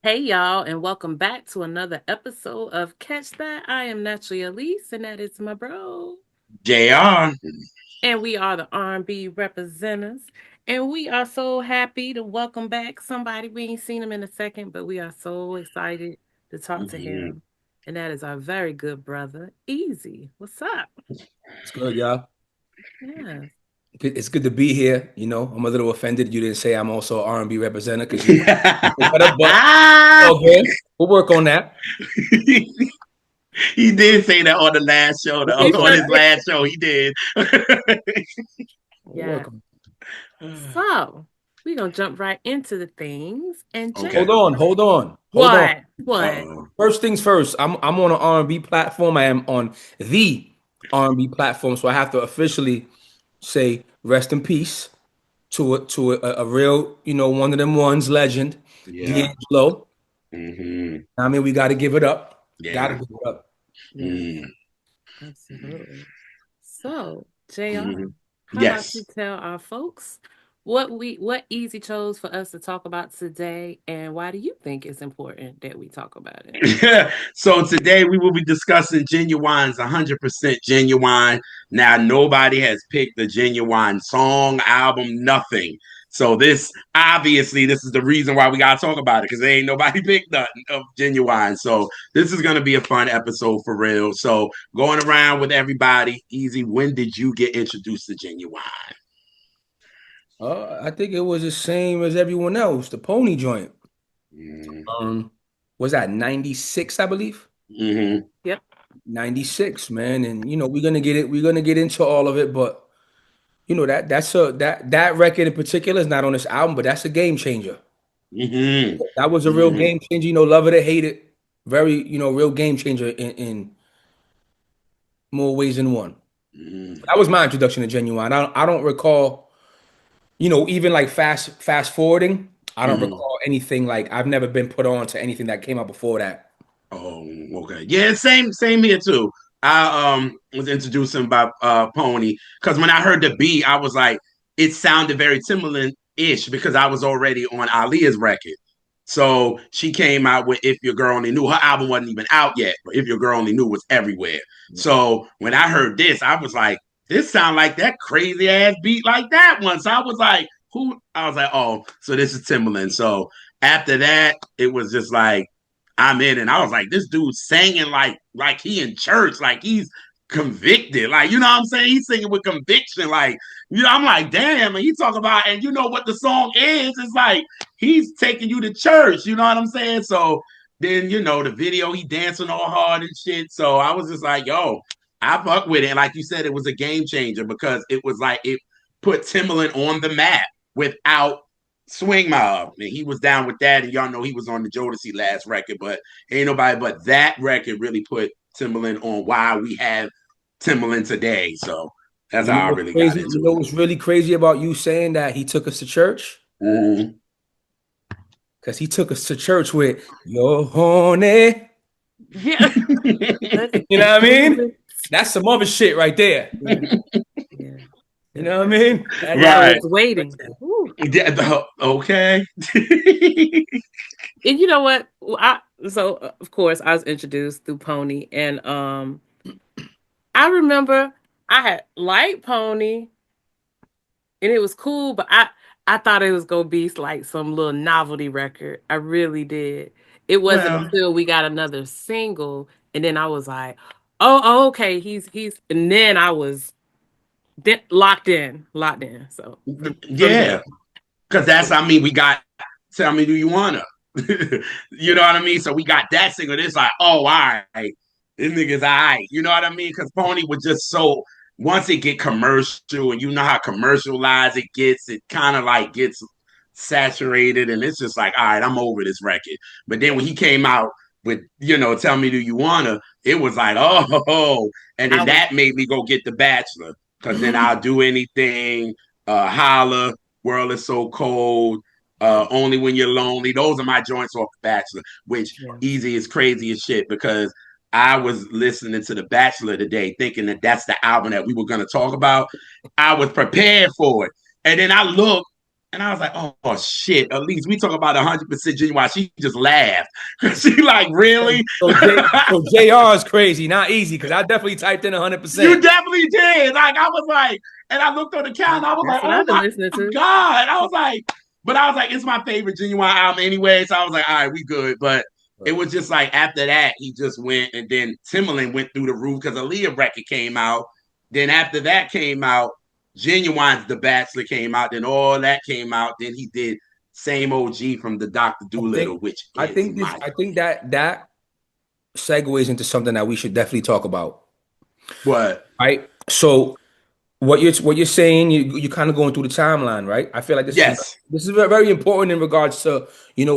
Hey, y'all, and welcome back to another episode of Catch That. I am naturally Elise, and that is my bro. JR. And we are the R&B representatives. And we are so happy to welcome back somebody. We ain't seen him in a second, but we are so excited to talk to Mhm. him. And that is our very good brother, Easy. What's up? It's good, y'all. Yeah. It's good to be here. I'm a little offended you didn't say I'm also an R&B representative because but okay, we'll work on that. He did say that on the last show, We'll He work on on sure his that. did. last show. He did. We'll Yeah. work on So we're going to jump right into the things. And Okay. Hold on, Jay, hold on, hold on. what? What? Uh-oh. First things first. I'm on an R&B platform. I am on the R&B platform, so I have to officially say rest in peace to a real, one of them ones legend, Yeah. D'Angelo. Hmm. I mean, we got to give it up. Got to Yeah. give it up. Yes, Mm. absolutely. So, JR, Hmm. how about you Yes. tell our folks what Easy chose for us to talk about today, and why do you think it's important that we talk about it? So today we will be discussing Ginuwine's 100% Genuine. Now nobody has picked the Genuine song, album, nothing. So this is the reason why we gotta talk about it because there ain't nobody picked nothing of Genuine. So this is gonna be a fun episode for real. So going around with everybody, easy. When did you get introduced to Genuine? I think it was the same as everyone else, the pony joint. Um, was that 96, I believe? Mm-hmm. Yep. 96, man. And we're gonna get into all of it, but that record in particular is not on this album, but that's a game changer. Mm-hmm. That was a real Mm-hmm. game changer, love it or hate it. Very, real game changer in more ways than one. Mm-hmm. That was my introduction to Genuine. I don't recall, even like fast forwarding, I don't Mm-hmm. recall anything like I've never been put on to anything that came out before that. Oh, okay. Yeah, same here too. I was introducing by Pony because when I heard the beat, I was like, it sounded very Timberland-ish because I was already on Aaliyah's record. So she came out with If Your Girl Only Knew. Her album wasn't even out yet, but If Your Girl Only Knew was everywhere. So when I heard this, I was like, this sound like that crazy ass beat like that one. So I was like, who? I was like, oh, so this is Timberland. So after that, it was just like I'm in, and I was like, this dude's singing like he in church, like he's convicted, like you know what I'm saying? He's singing with conviction, like I'm like, damn, and he talk about, and you know what the song is? It's like he's taking you to church, you know what I'm saying? So then the video, he dancing all hard and shit. So I was just like, yo, I fuck with it. And like you said, it was a game changer because it was like it put Timberland on the map without Swing Mob, and he was down with that, and y'all know he was on the Jodeci last record, but ain't nobody but that record really put Timberland on why we have Timberland today. So that's You know how I what's really got crazy? You into know it. what's really crazy about you saying that he took us to church? Mm-hmm. Because he took us to church with your honey. Yeah. Let's You know what I do mean? this. That's some other shit right there. Yeah. Yeah. You Yeah. know what I mean? And I was Right. waiting. Woo. Okay. And you know what? Of course I was introduced through Pony, and I remember I had liked Pony, and it was cool, but I thought it was gonna be like some little novelty record. I really did. It wasn't Well, until we got another single, and then I was like, oh, okay, he's, and then I was locked in. So from yeah, there, because that's, I mean, we got Tell Me Do You Wanna? You know what I mean? So we got that single. It's like, oh, all right. This nigga's all right. You know what I mean? Because Pony was just so, once it get commercial and you know how commercialized it kind of like gets saturated and it's just like, all right, I'm over this record. But then when he came out with, Tell Me Do You Wanna, it was like, oh, and I then was. that made me go get The Bachelor. Because then I'll do anything, holla, world is so cold, only when you're lonely. Those are my joints off The Bachelor, which Yeah. easy is crazy as shit because I was listening to The Bachelor today thinking that that's the album that we were going to talk about. I was prepared for it. And then I looked And I was like, oh shit, at least we talk about 100% genuine. She just laughed. She like, really? So JR is crazy, not easy, because I definitely typed in You 100%. definitely did. Like, I was like, and I looked on the count, I was like, That's what oh I've been my listening to. God. I was like, but I was like, it's my favorite genuine album anyway. So I was like, all right, we good. But it was just like after that, he just went, and then Timberland went through the roof because Aaliyah record came out. Then after that came out, Genuine's The Bachelor came out. Then all that came out. Then he did Same OG from the Dr. I Doolittle, think which I is think this my I think that segues into something that we should definitely talk about. what? Right? So what you're saying, you kind of going through the timeline, right? I feel like Yes. this is very important in regards to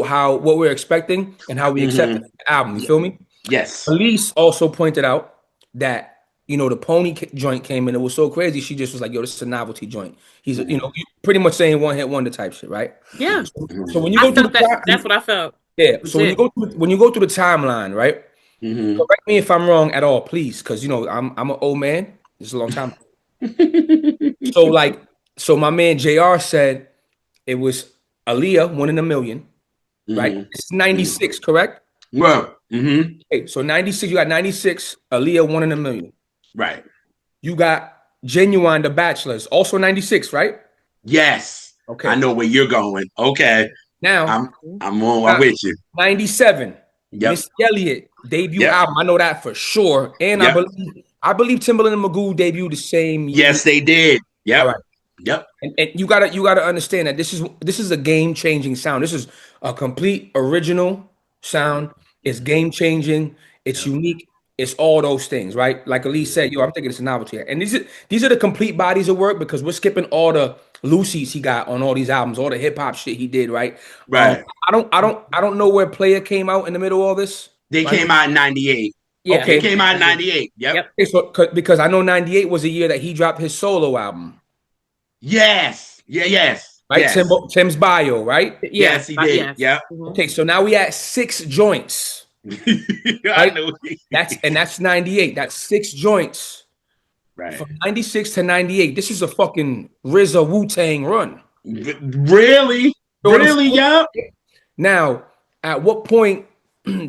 how what we're expecting and how we accept Mm-hmm. the album. You feel me? Yes. Elise also pointed out that the Pony joint came in. It was so crazy. She just was like, "Yo, this is a novelty joint." He's Mm-hmm. pretty much saying one hit wonder type shit, right? Yeah, So when you I go through felt that. the That's what I felt. yeah, so Legit. when you go through the timeline, right? Mm-hmm. Correct me if I'm wrong at all, please, because I'm an old man. This is a long time. So like, so my man JR said it was Aaliyah, 1 in a million, right? Mm-hmm. It's 96, correct? Well, mm-hmm. Okay, so 96, you got 96, Aaliyah, 1 in a million. Right. You got Genuine, The Bachelors, also 96, right? Yes. I Okay. know where you're going. Okay. Now, I'm I'm on I'm got with you. 97, Yep. Missy Elliott, debut Yep. album. I know that for sure. And I Yep. believe I believe Timberland and Magoo debuted the same year. Yes, they did. All Yep. right. Yep. And you gotta understand that this is a game changing sound. This is a complete original sound. It's game changing. It's Yep. unique. It's all those things, right? Like Elise said, yo, I'm thinking it's a novelty. And these are the complete bodies of work because we're skipping all the Lucy's he got on all these albums, all the hip hop shit he did, right? Um, Right. I don't know where Player came out in the middle of all this. They Right? came out in 98. Yeah. They Okay, came out in I did. 98. Yep. Yep. okay, so because I know '98 was the year that he dropped his solo album, Yes. Yeah, yes. right? Yes. Tim's Bio, right? Yeah. Yes, he But did. yes. Yep. Mhm. Okay, so now we at 6 joints, I right? know. That's 98. That's 6 joints Right. from 96 to 98. This is a fucking RZA Wu-Tang run. Really? You know what I'm Really? saying? Yep. Now, at what point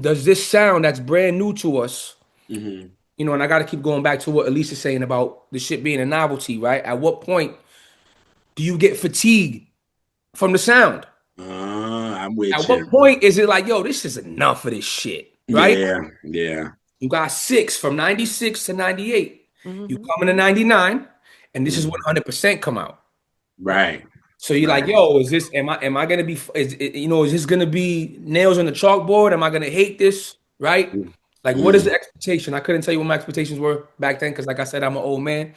does this sound that's brand new to us, Mm-hmm. and I got to keep going back to what Elise is saying about the shit being a novelty, right? At what point do you get fatigued from the sound? I'm with At you. what point is it like, yo, this is enough of this shit, right? Yeah. Yeah. You got six from 96 to 98. You Mhm. come into 99, and this is when Mhm. 100% come out. Right. So you're like, Right. yo, is this, am I gonna be, is this gonna be nails on the chalkboard? Am I gonna hate this? Right? Like, what is Mm-hmm. the expectation? I couldn't tell you what my expectations were back then, because like I said, I'm an old man.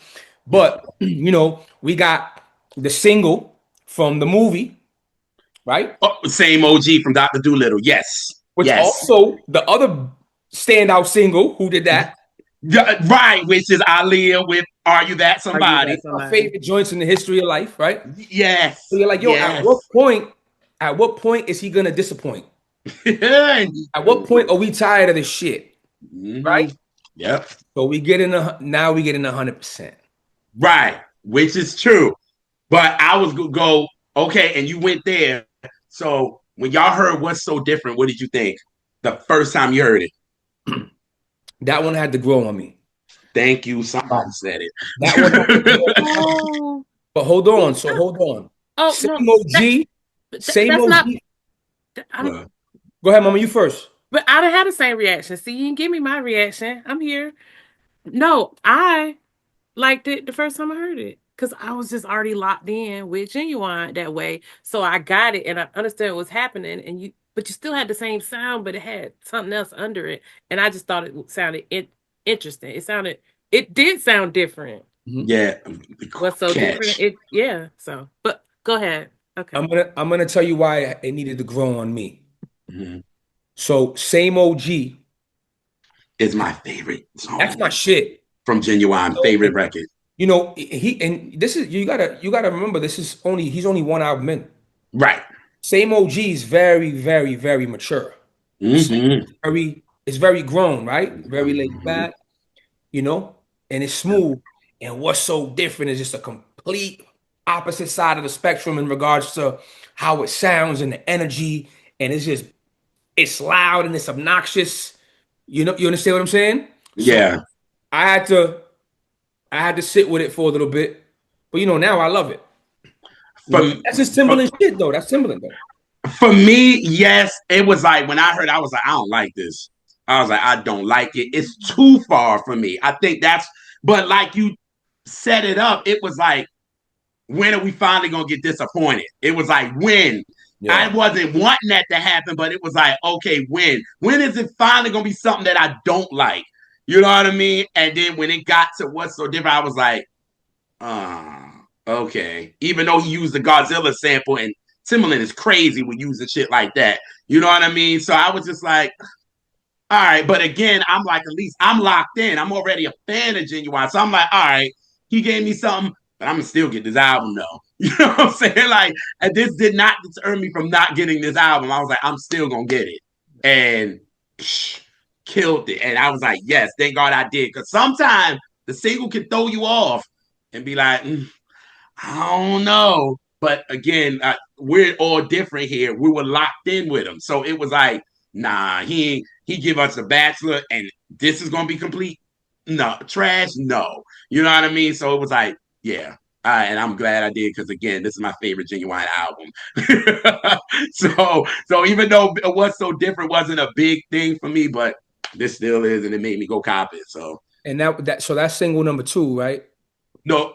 But, we got the single from the movie, right? Oh, same OG from Dr. Doolittle. Yes. Which Yes. also the other standout single who did that. Yeah, right. Which is Aaliyah with Are You That Are you Somebody? that My somebody? favorite joints in the history of life, right? So Yes. you're like, yo, Yes. at what point is he gonna disappoint? mm-hmm. At what point are we tired of this shit? Right? Yep. So we get in 100%. Right. Which is true. But I was going to go, okay, and you went there. So when y'all heard What's So Different, what did you think the first time you heard it? That one had to grow on me. Thank you. Somebody said That one had to grow it. on me. Oh. But hold on. So hold on. Oh no. Same OG. Same That's not. OG. I don't, Go ahead, mama. You first. but I didn't have the same reaction. See, you didn't give me my reaction. I'm here. No, I liked it the first time I heard it because I was just already locked in with Genuine that way. So I got it and I understood what was happening. But you still had the same sound, but it had something else under it. And I just thought it sounded interesting. It did sound different. Mhm. Yeah. What's so different? Catch. Yeah. So, but go ahead. Okay. I'm gonna tell you why it needed to grow on me. Mm-hmm. So same OG. Is my favorite That's song my shit. from Genuine. Favorite record. This is you gotta remember he's only one album in. Right. Same OG is very, very, very mature. Mm-hmm. It's very grown, right? Very laid Mm-hmm. back, and it's smooth. And what's so different is just a complete. opposite side of the spectrum in regards to how it sounds and the energy, and it's loud and it's obnoxious. You understand what I'm saying? So Yeah. I had to I had to sit with it for a little bit, but now I love it. For, That's just for Timberland shit though. That's Timberland though. for me, yes, it was like when I heard, I was like, I don't like this. I was like, I don't like it. It's too far for me. I think that's, but like you set it up, it was like, when are we finally gonna get disappointed? It was like when. I Yeah. wasn't wanting that to happen, but it was like, okay, when? When is it finally gonna be something that I don't like? You know what I mean? And then when it got to what's so different, I was like, okay. Even though he used the Godzilla sample, and Timbaland is crazy with using shit like that. You know what I mean? So I was just like, all right. But again, I'm like, at least I'm locked in. I'm already a fan of Ginuwine. So I'm like, all right, he gave me something, but I'm gonna still get this album though. You know what I'm saying? Like, and this did not deter me from not getting this album. I was like, I'm still gonna get it. And killed it. And I was like, yes, thank God I did. Because sometimes the single can throw you off and be like, I don't know. But again, we're all different here. We were locked in with him. So it was like, nah, he give us a bachelor and this is gonna be complete. No, trash, no. You know what I mean? So it was like, yeah. And I'm glad I did because again, this is my favorite Genuine album. So even though What's So Different wasn't a big thing for me, but this still is, and it made me go cop it. So And that's single number two, right? no,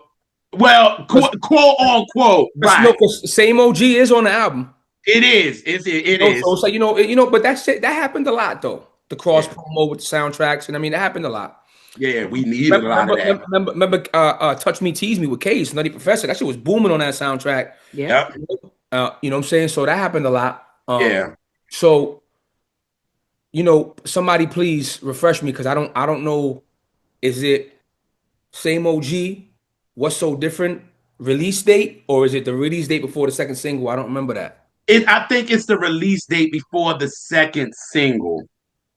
well, Because quote unquote, no, right? because same OG is on the album. It is. It So is. it's like but that shit that happened a lot though. The cross Yeah. promo with the soundtracks, and I mean that happened a lot. Yeah. We needed a Remember, lot of that. Touch Me, Tease Me with Case, Nutty Professor. That shit was booming on that soundtrack. Yep. Yep. You know what I'm saying? So that happened a lot. Yeah. So somebody please refresh me because I don't know. Is it same OG? What's so different? Release date, or is it the release date before the second single? I don't remember that. I think it's the release date before the second single.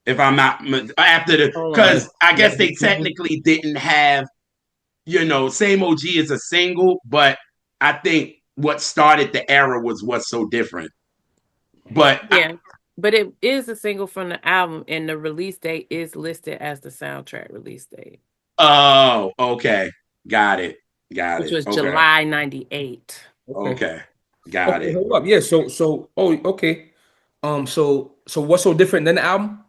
If I'm not after the, Hold Yeah. on. because I Yeah. guess they technically didn't have, same OG is a single, but I think what started the era was What's So Different. But Yeah. But it is a single from the album, and the release date is listed as the soundtrack release date, oh, okay, got it, got which it. was Okay, July 98. Okay. okay, got Okay. it. Hold up. Yeah. Okay. So what's so different than the album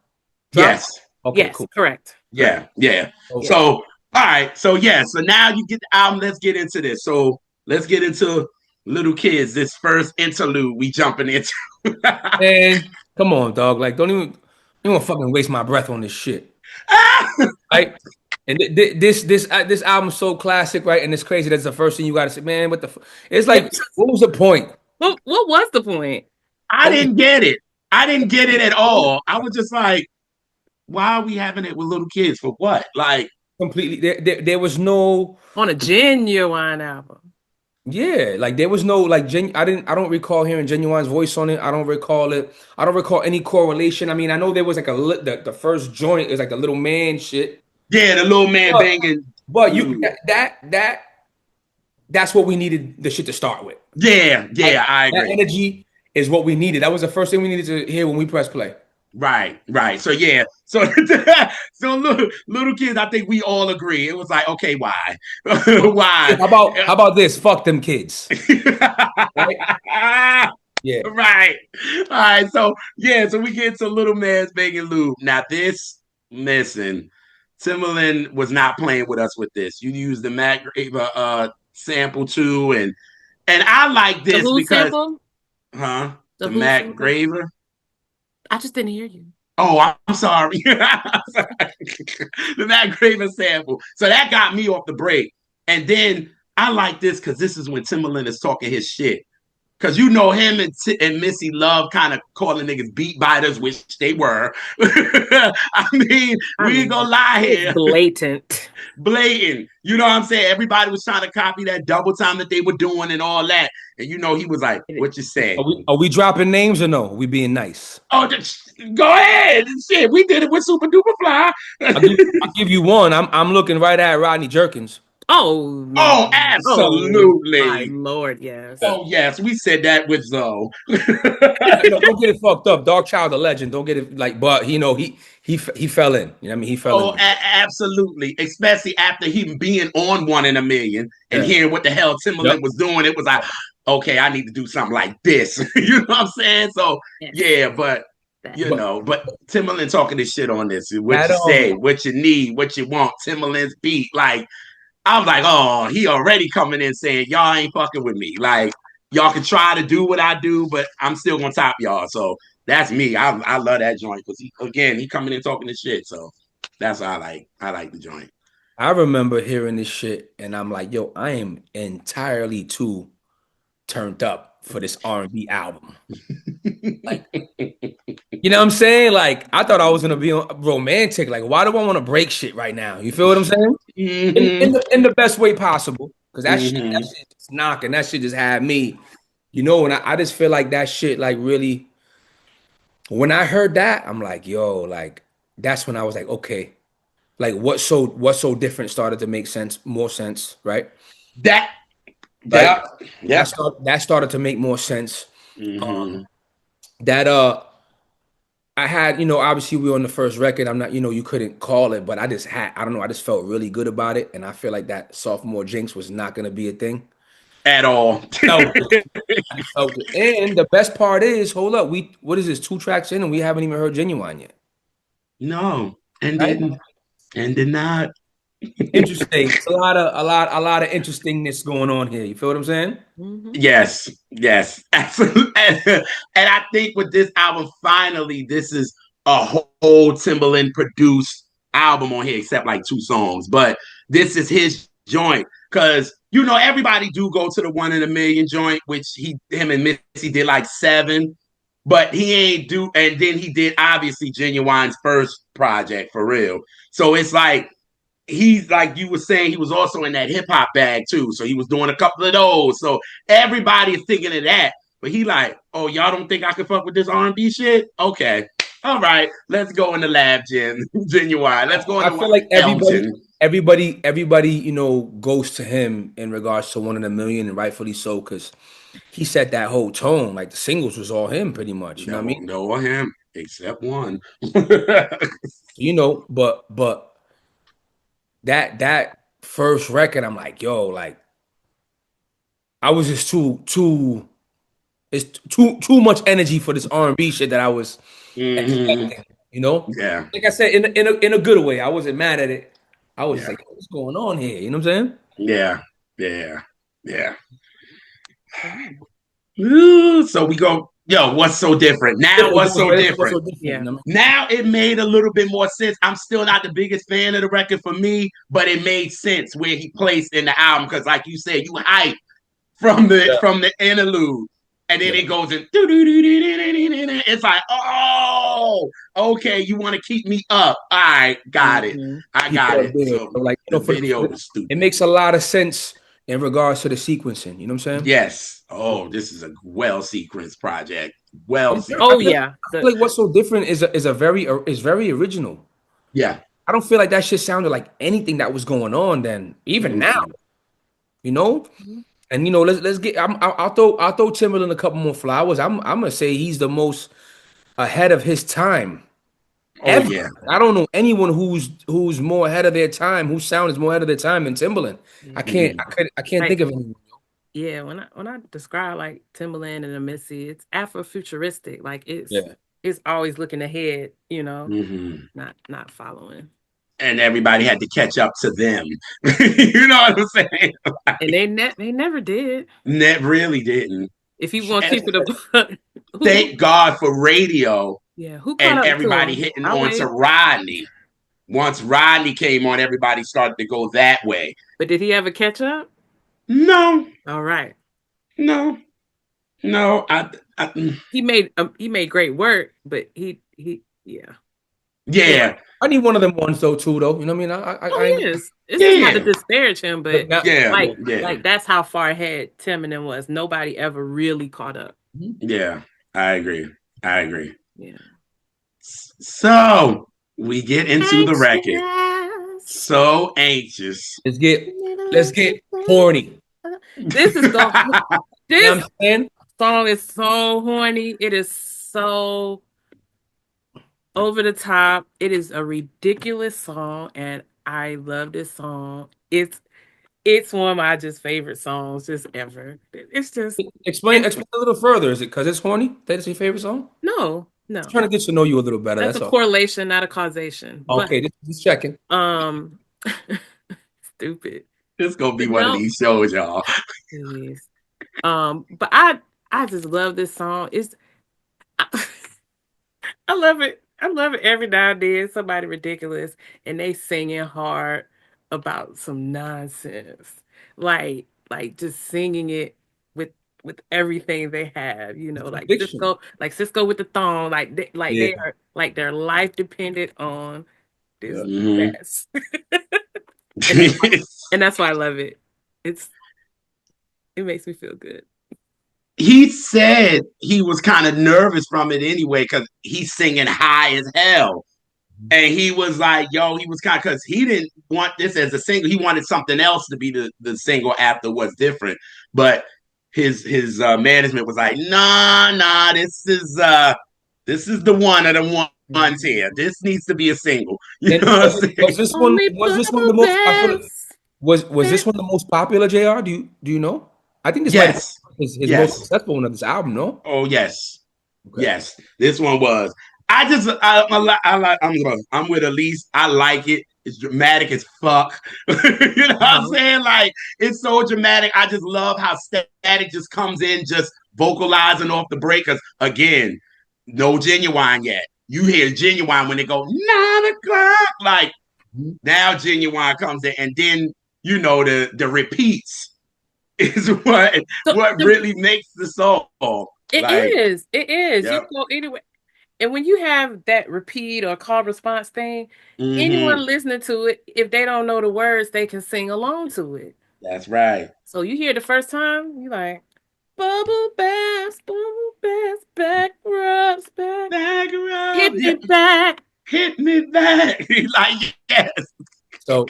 drop? Yes. Okay. Yes, Cool. correct. Yeah, yeah. Yeah. Okay. So, all right. So, yeah. So now you get the album. Let's get into this. So, let's get into Little Kids. This first interlude we jumping into. And come on, dog. Like, don't fucking waste my breath on this shit, right? And this album's so classic, right? And it's crazy. That's the first thing you got to say, man. What the? It's like, what was the point? What was the point? I What was didn't get it. I didn't get it at all. I was just like, why are we having it with little kids for what? Like, completely? There was no. On a Genuine album. Yeah, like there was no like I don't recall hearing Genuine's voice on it. I don't recall it. I don't recall any correlation. I mean, I know there was like the first joint is like the little man shit. yeah, the little man But banging. but you Dude. that's what we needed the shit to start with. Yeah, Like yeah, I that agree. energy is what we needed. That was the first thing we needed to hear when we press play. Right, right. So yeah, so so little kids, I think we all agree. It was like, okay, why, Yeah, why? how about this? Fuck them kids. Right? Yeah. Right. All right. So yeah, so we get to Little Man's Banging Lube. Now this, listen, Timberland was not playing with us with this. You used the Mac Graver sample too, and I like The this Who because, sample? huh? The The Who Mac sample? Graver. I just didn't hear you. Oh, I'm sorry. I'm sorry. The Mac Graver sample. So that got me off the break. And then I like this because this is when Timberland is talking his shit. Because him and Missy love kind of calling niggas beat biters, which they were. I mean, I we ain't mean, gonna lie it's here. blatant. Blatant. You know what I'm saying? Everybody was trying to copy that double time that they were doing and all that. And he was like, what you say? Are we dropping names or no? Are we being nice? Oh, go ahead. Shit, we did it with Super Duper Fly. I'll give you one. I'm looking right at Rodney Jerkins. Oh Oh, man. Oh my absolutely. Lord, yes. Oh, yes. We said that with Zoe. Don't get it fucked up. Dark Child, a legend. Don't get it like, but he fell in. You know what I mean? He fell Oh, in. absolutely. Especially after him being on 1 in a Million and Yeah. hearing what the hell Yep. Timberland was doing. It was like, okay, I need to do something like this. You know what I'm saying? So, Yes. yeah, but That. But but Timberland talking this shit on this. What that you say, what you need, what you want. Timberland's beat. Like, I was like, oh, he already coming in saying, y'all ain't fucking with me. Like, y'all can try to do what I do, but I'm still gonna top y'all. So that's me. I love that joint because he coming in talking this shit. So that's what I like. I like the joint. I remember hearing this shit, and I'm like, yo, I am entirely too turned up for this R&B album. Like, you know what I'm saying? Like, I thought I was gonna be romantic. Like, why do I want to break shit right now? You feel what I'm saying? Mm-hmm. In the best way possible. Because that Mm-hmm. shit just knocking. That shit just had me, and I just feel like that shit like really. When I heard that, I'm like, yo, like that's when I was like, okay, like what's so different started to make sense, more sense, right? That Right. yeah. Yep. That started to make more sense. Mm-hmm. That I had, obviously we were on the first record. I'm not, you couldn't call it, but I don't know, I just felt really good about it. And I feel like that sophomore jinx was not gonna be a thing. At all. Felt it. I just felt it. And the best part is, hold up, what is this, 2 tracks in and we haven't even heard Genuine yet. No. And Right? didn't. And did not. Interesting. It's a lot of interestingness going on here. You feel what I'm saying? Hmm. Yes, yes, absolutely. And I think with this album, finally, this is a whole Timberland produced album on here, except like 2 songs. But this is his joint because everybody do go to the 1 in a Million joint, which him and Missy did like 7, but he ain't do. And then he did obviously Genuine's first project for real. So it's like he's like you were saying, he was also in that hip hop bag too. So he was doing a couple of those. So everybody is thinking of that. But he like, oh, y'all don't think I can fuck with this R&B shit? Okay. All right. Let's go in the lab, Genuine. Let's go I into feel like Elton. everybody, goes to him in regards to 1 in a Million, and rightfully so, because he set that whole tone. Like the singles was all him, pretty much. You know what I No, mean? no him, except one. But that first record, I'm like, yo, like I was just too. It's too much energy for this R&B shit that I was Mm-hmm. expecting. You know, Yeah, like I said, in a good way. I wasn't mad at it. I was just yeah, like, what's going on here? You know what I'm saying? yeah, yeah, yeah. Mhm. Ooh, so we go, yo, what's so different? Now, Different. what's Give us so what's different? so different. You Yeah. know what Now it made a little bit more sense. I'm still not the biggest fan of the record for me, but it made sense where he placed in the album because, like you said, you hype I from the interlude, and then mean? it goes in. It's like, oh, okay, you want to keep me up? All right, got it. Hmm. I Keep it got up it. there. So So like, the for video was it stupid. makes a lot of sense in regards to the sequencing. You know what I'm saying? Yes. Oh, Yeah. this is a well sequenced project. Well I Oh sequenced. yeah. feel like what's so different is very original. Yeah. I don't feel like that shit sounded like anything that was going on then, even now. Mm-mm. You know, Mhm. and let's get. I'll throw Timberland a couple more flowers. I'm gonna say he's the most ahead of his time Oh ever. yeah. I don't know anyone who's more ahead of their time, whose sound is more ahead of their time than Timberland. Yeah. Mm-hmm. I can't Like think of anyone. yeah, when I describe like Timberland and the Missy, it's Afrofuturistic. Like Yeah. it's always looking ahead, Mm-hmm. not following. And everybody had to catch up to them. You know what I'm saying? And they never did. Net really didn't. If you want to And keep it a buck, who thank God for radio yeah, who caught and up to everybody him? hitting Our on to wave. Rodney. Once Rodney came on, everybody started to go that way. But did he ever catch up? No, All right. no, no. I He made great work, but he yeah. yeah, I need one of them ones though too though. You know what I mean? Oh, I he ain't, is. This is not to yeah, disparage him, but but not. yeah, like yeah, like that's how far ahead Tim and them was. Nobody ever really caught up. yeah. I agree. I agree. Yeah. So we get into the record. Anxious. So anxious. Let's get Let's get horny. This is the You know this what I'm saying? song is so horny. It is so over the top. It is a ridiculous song, and I love this song. It's one of my just favorite songs just ever. It's just Explain and explain a little further. Is it because it's horny? That is your favorite song? no, Just no. trying to get to know you a little better. That's That's a all. correlation, not a causation. But Okay, just checking. um stupid. It's gonna be But one of no, these shows, y'all. please. But I just love this song. It's I, I love it. I love it every now and then. Somebody ridiculous and they singing hard about some nonsense. Like just singing it with with everything they have, It's Cisco, conviction. like Cisco with the thong, Yeah. they are like their life depended on this Yeah. Hmm. mess. and that's why, and that's why I love it. It makes me feel good. He said he was kind of nervous from it anyway because he's singing high as hell. And he was like, yo, he was kind of, because he didn't want this as a single. He wanted something else to be the single after what's different. But his management was like, nah, this is the one of the ones here. This needs to be a single. You And know what I'm saying? Only was this one the bubble most popular? bass. Was this one the most popular, JR? Do you know? I think this might have Yes. been his most Yes. successful one of this album, no? Oh yes. Okay. Yes, this one was. I'm with Elise. I like it. It's dramatic as fuck. You know what I'm Uh-huh. saying? Like it's so dramatic. I just love how Static just comes in, just vocalizing off the break. Cause again, no Genuine yet. You hear Genuine when they go 9 o'clock. Like Mhm. now, Genuine comes in, and then the repeats is So what really makes the song. it Like, is. It is. You yep. can go anywhere. And when you have that repeat or call response thing, Mm-hmm. anyone listening to it, if they don't know the words, they can sing along to it. That's right. So you hear it the first time, you like bubble bass, back rubs, back, Back her up. hit Yeah. me back. Hit me back. Like, yes. So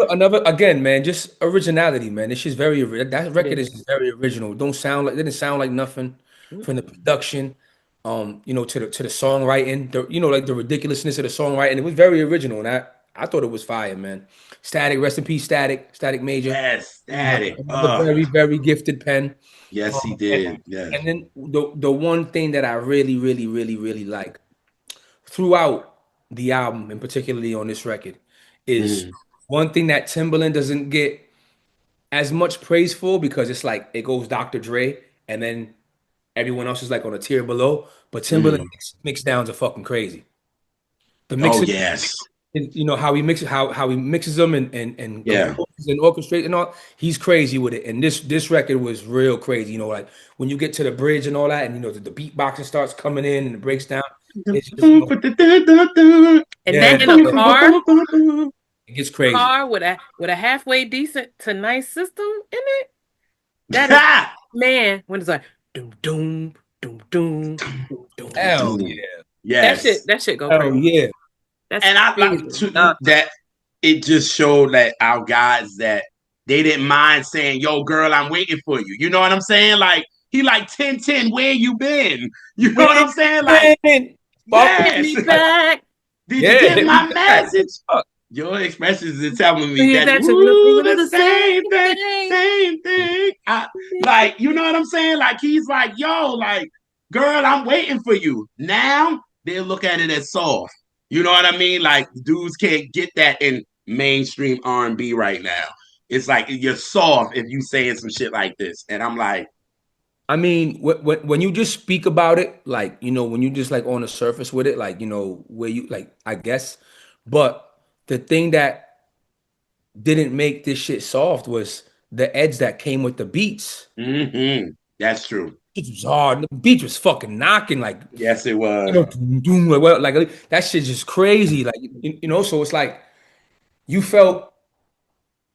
another again, man, just originality, man. It's just that It record is. is very original. Don't sound like didn't sound like nothing from the production, to the songwriting, like the ridiculousness of the songwriting. It was very original, and I thought it was fire, man. Static, rest in peace, Static Major. Yes. Another, Static. another very, very gifted pen. Yes, he And, did. Yes. and then the one thing that I really, really, really, really like throughout the album, and particularly on this record, is Mm. one thing that Timbaland doesn't get as much praise for because it's like it goes Dr. Dre and then everyone else is like on a tier below. But Timbaland Mm. mix downs are fucking crazy. The Oh, mixing, yes. how he mixes them and Yeah. composes and orchestrates and all. He's crazy with it. And this record was real crazy. Like when you get to the bridge and all that, and the beatboxing starts coming in and it breaks down. It's just And yeah, that in a it gets crazy. car with a halfway decent to nice system in it. That is man, when it's like doom doom doom doom doom doom. Hell yeah. Yes. That shit go Hell crazy. yeah. That's And I like crazy. that it just showed that our guys that they didn't mind saying, yo, girl, I'm waiting for you. You know what I'm saying? Like, he like 10-10, where you been? You know what I'm saying? Like, Winning. Fuck Hit yes. me back. Did you yeah, get hit me my back. message? Fuck. Your expressions are telling me He's that, actually ooh, looking the the same same thing, thing. same thing. Like, you know what I'm saying? Like, he's like, yo, like, girl, I'm waiting for you. Now they'll look at it as soft. You know what I mean? Like, dudes can't get that in mainstream R&B right now. It's like you're soft if you saying some shit like this. And I'm like, I mean, when you just speak about it, like, when you just like on the surface with it, like, where you like, I guess. But the thing that didn't make this shit soft was the edge that came with the beats. mm-hmm. That's true. It was hard. The beat was fucking knocking, like, Yes, it was. doom, doom, like, well, like that shit just crazy. Like, so it's like you felt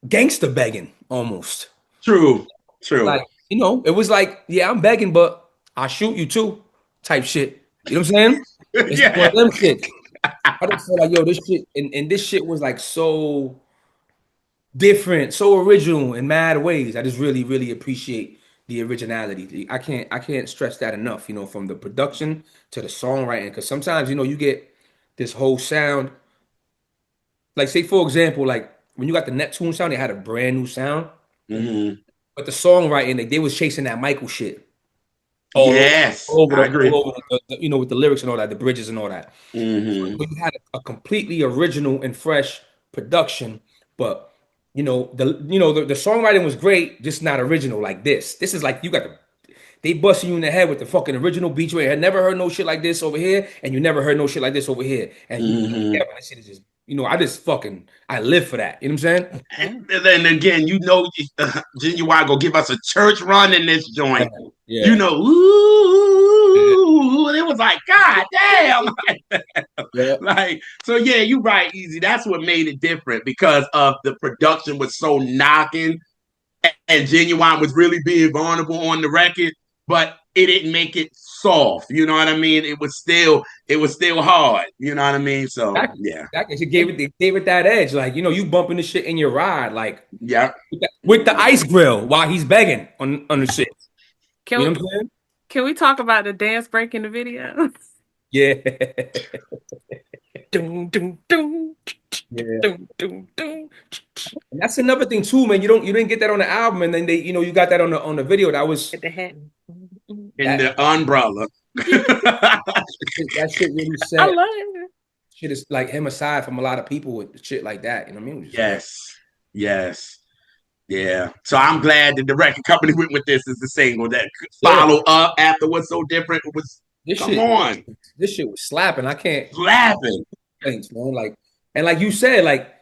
gangster begging almost. True. True. Like, it was like, yeah, I'm begging, but I shoot you too, type shit. You know what I'm saying? It's like one Yeah. of them shit. I just feel like, yo, this shit, and this shit was like so different, so original in mad ways. I just really, really appreciate the originality. I can't stress that enough, from the production to the songwriting. Because sometimes, you get this whole sound. Like, say for example, like when you got the Neptune sound, they had a brand new sound. Hmm. But the songwriting, they was chasing that Michael shit all over, Yes, I agree. with the lyrics and all that, the bridges and all that. Hmm. So you had a completely original and fresh production, but the songwriting was great, just not original like this. This is like they busting you in the head with the fucking original beats. You had never heard no shit like this over here, and you never heard no shit like this over here. And you put it Hmm. together, and that shit is just, I live for that. You know what I'm saying? And then again, Ginuwine go give us a church run in this Yeah. joint. Yeah. Yeah. Ooh, it was like, God damn. Yeah. Like, so yeah, you're right, Easy. That's what made it different because of the production was so knocking and Ginuwine was really being vulnerable on the record, but it didn't make it soft. You know what I mean? It was still hard. You know what I mean? So That, yeah. that it gave it that edge. Like, you bumping the shit in your ride, like Yeah. with the ice grill while he's begging on the shit. You Can know what I'm saying? can we talk about the dance break in the video? Yeah. Doom, doom, doom, Yeah. doom, doom, doom. And that's another thing too, man. You didn't get that on the album, and then you got that on the video. That was At the hat. In that the umbrella. Yeah, that shit really I set love it. shit is like him aside from a lot of people with shit like that. You know what I mean? Just like, Yes. Yes. Yeah. So I'm glad that the record company went with this as the single that could yeah, follow up after what's so different. It was this come shit, on. this shit was slapping. I can't Slapping. thanks, man. Like, and like you said, like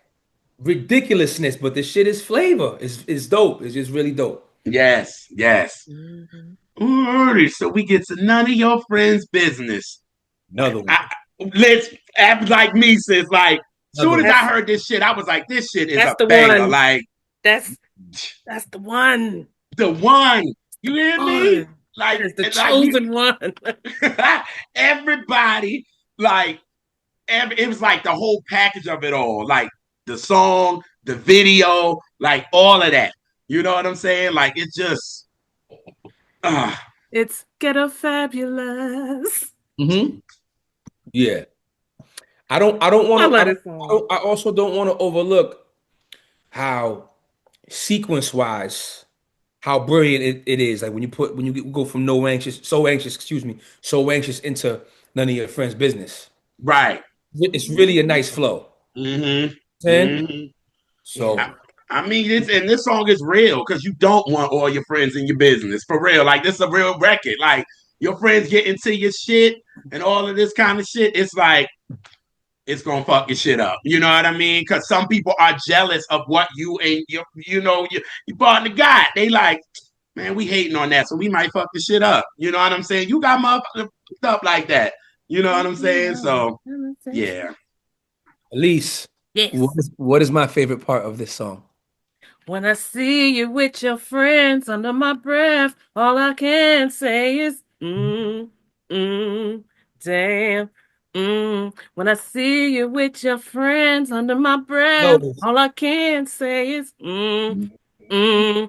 ridiculousness, but this shit is flavor. It's dope. It's just really dope. Yes. Yes. Mhm. Alrighty, so we get to none of your friends' business. Another one. I, let's act like me, sis. Like, Another soon as one. I That's heard this shit, I was like, this shit is that's a the banger. one. Like, That's that's the one. the one. You hear me? One. That Like, is the like we chosen one. everybody, like, it was like the whole package of it all. Like the song, the video, like all of that. You know what I'm saying? Like it's just uh, It's ghetto fabulous. Mm-hmm. Yeah. I don't want I to love this song. I also don't want to overlook how sequence wise how brilliant it is. Like when you go from so anxious, excuse me, so anxious into none of your friends' business. right. It's really a nice flow. Mm-hmm. And Mm-hmm. Yeah. I, so I mean, this song is real because you don't want all your friends in your business for real. Like this is a real record. Like your friends get into your shit and all of this kind of shit. It's like it's gonna fuck your shit up. You know what I mean? Because some people are jealous of what you and your partner got. They like, man, we hating on that, so we might fuck the shit up. You know what I'm saying? You got motherfuckers stuff like that. You know what I'm saying? So yeah. Elise, what Yes. is my favorite part of this song? When I see you with your friends under my breath, all I can say is, damn, When I see you with your friends under my breath, No. all I can say is, mm, mm,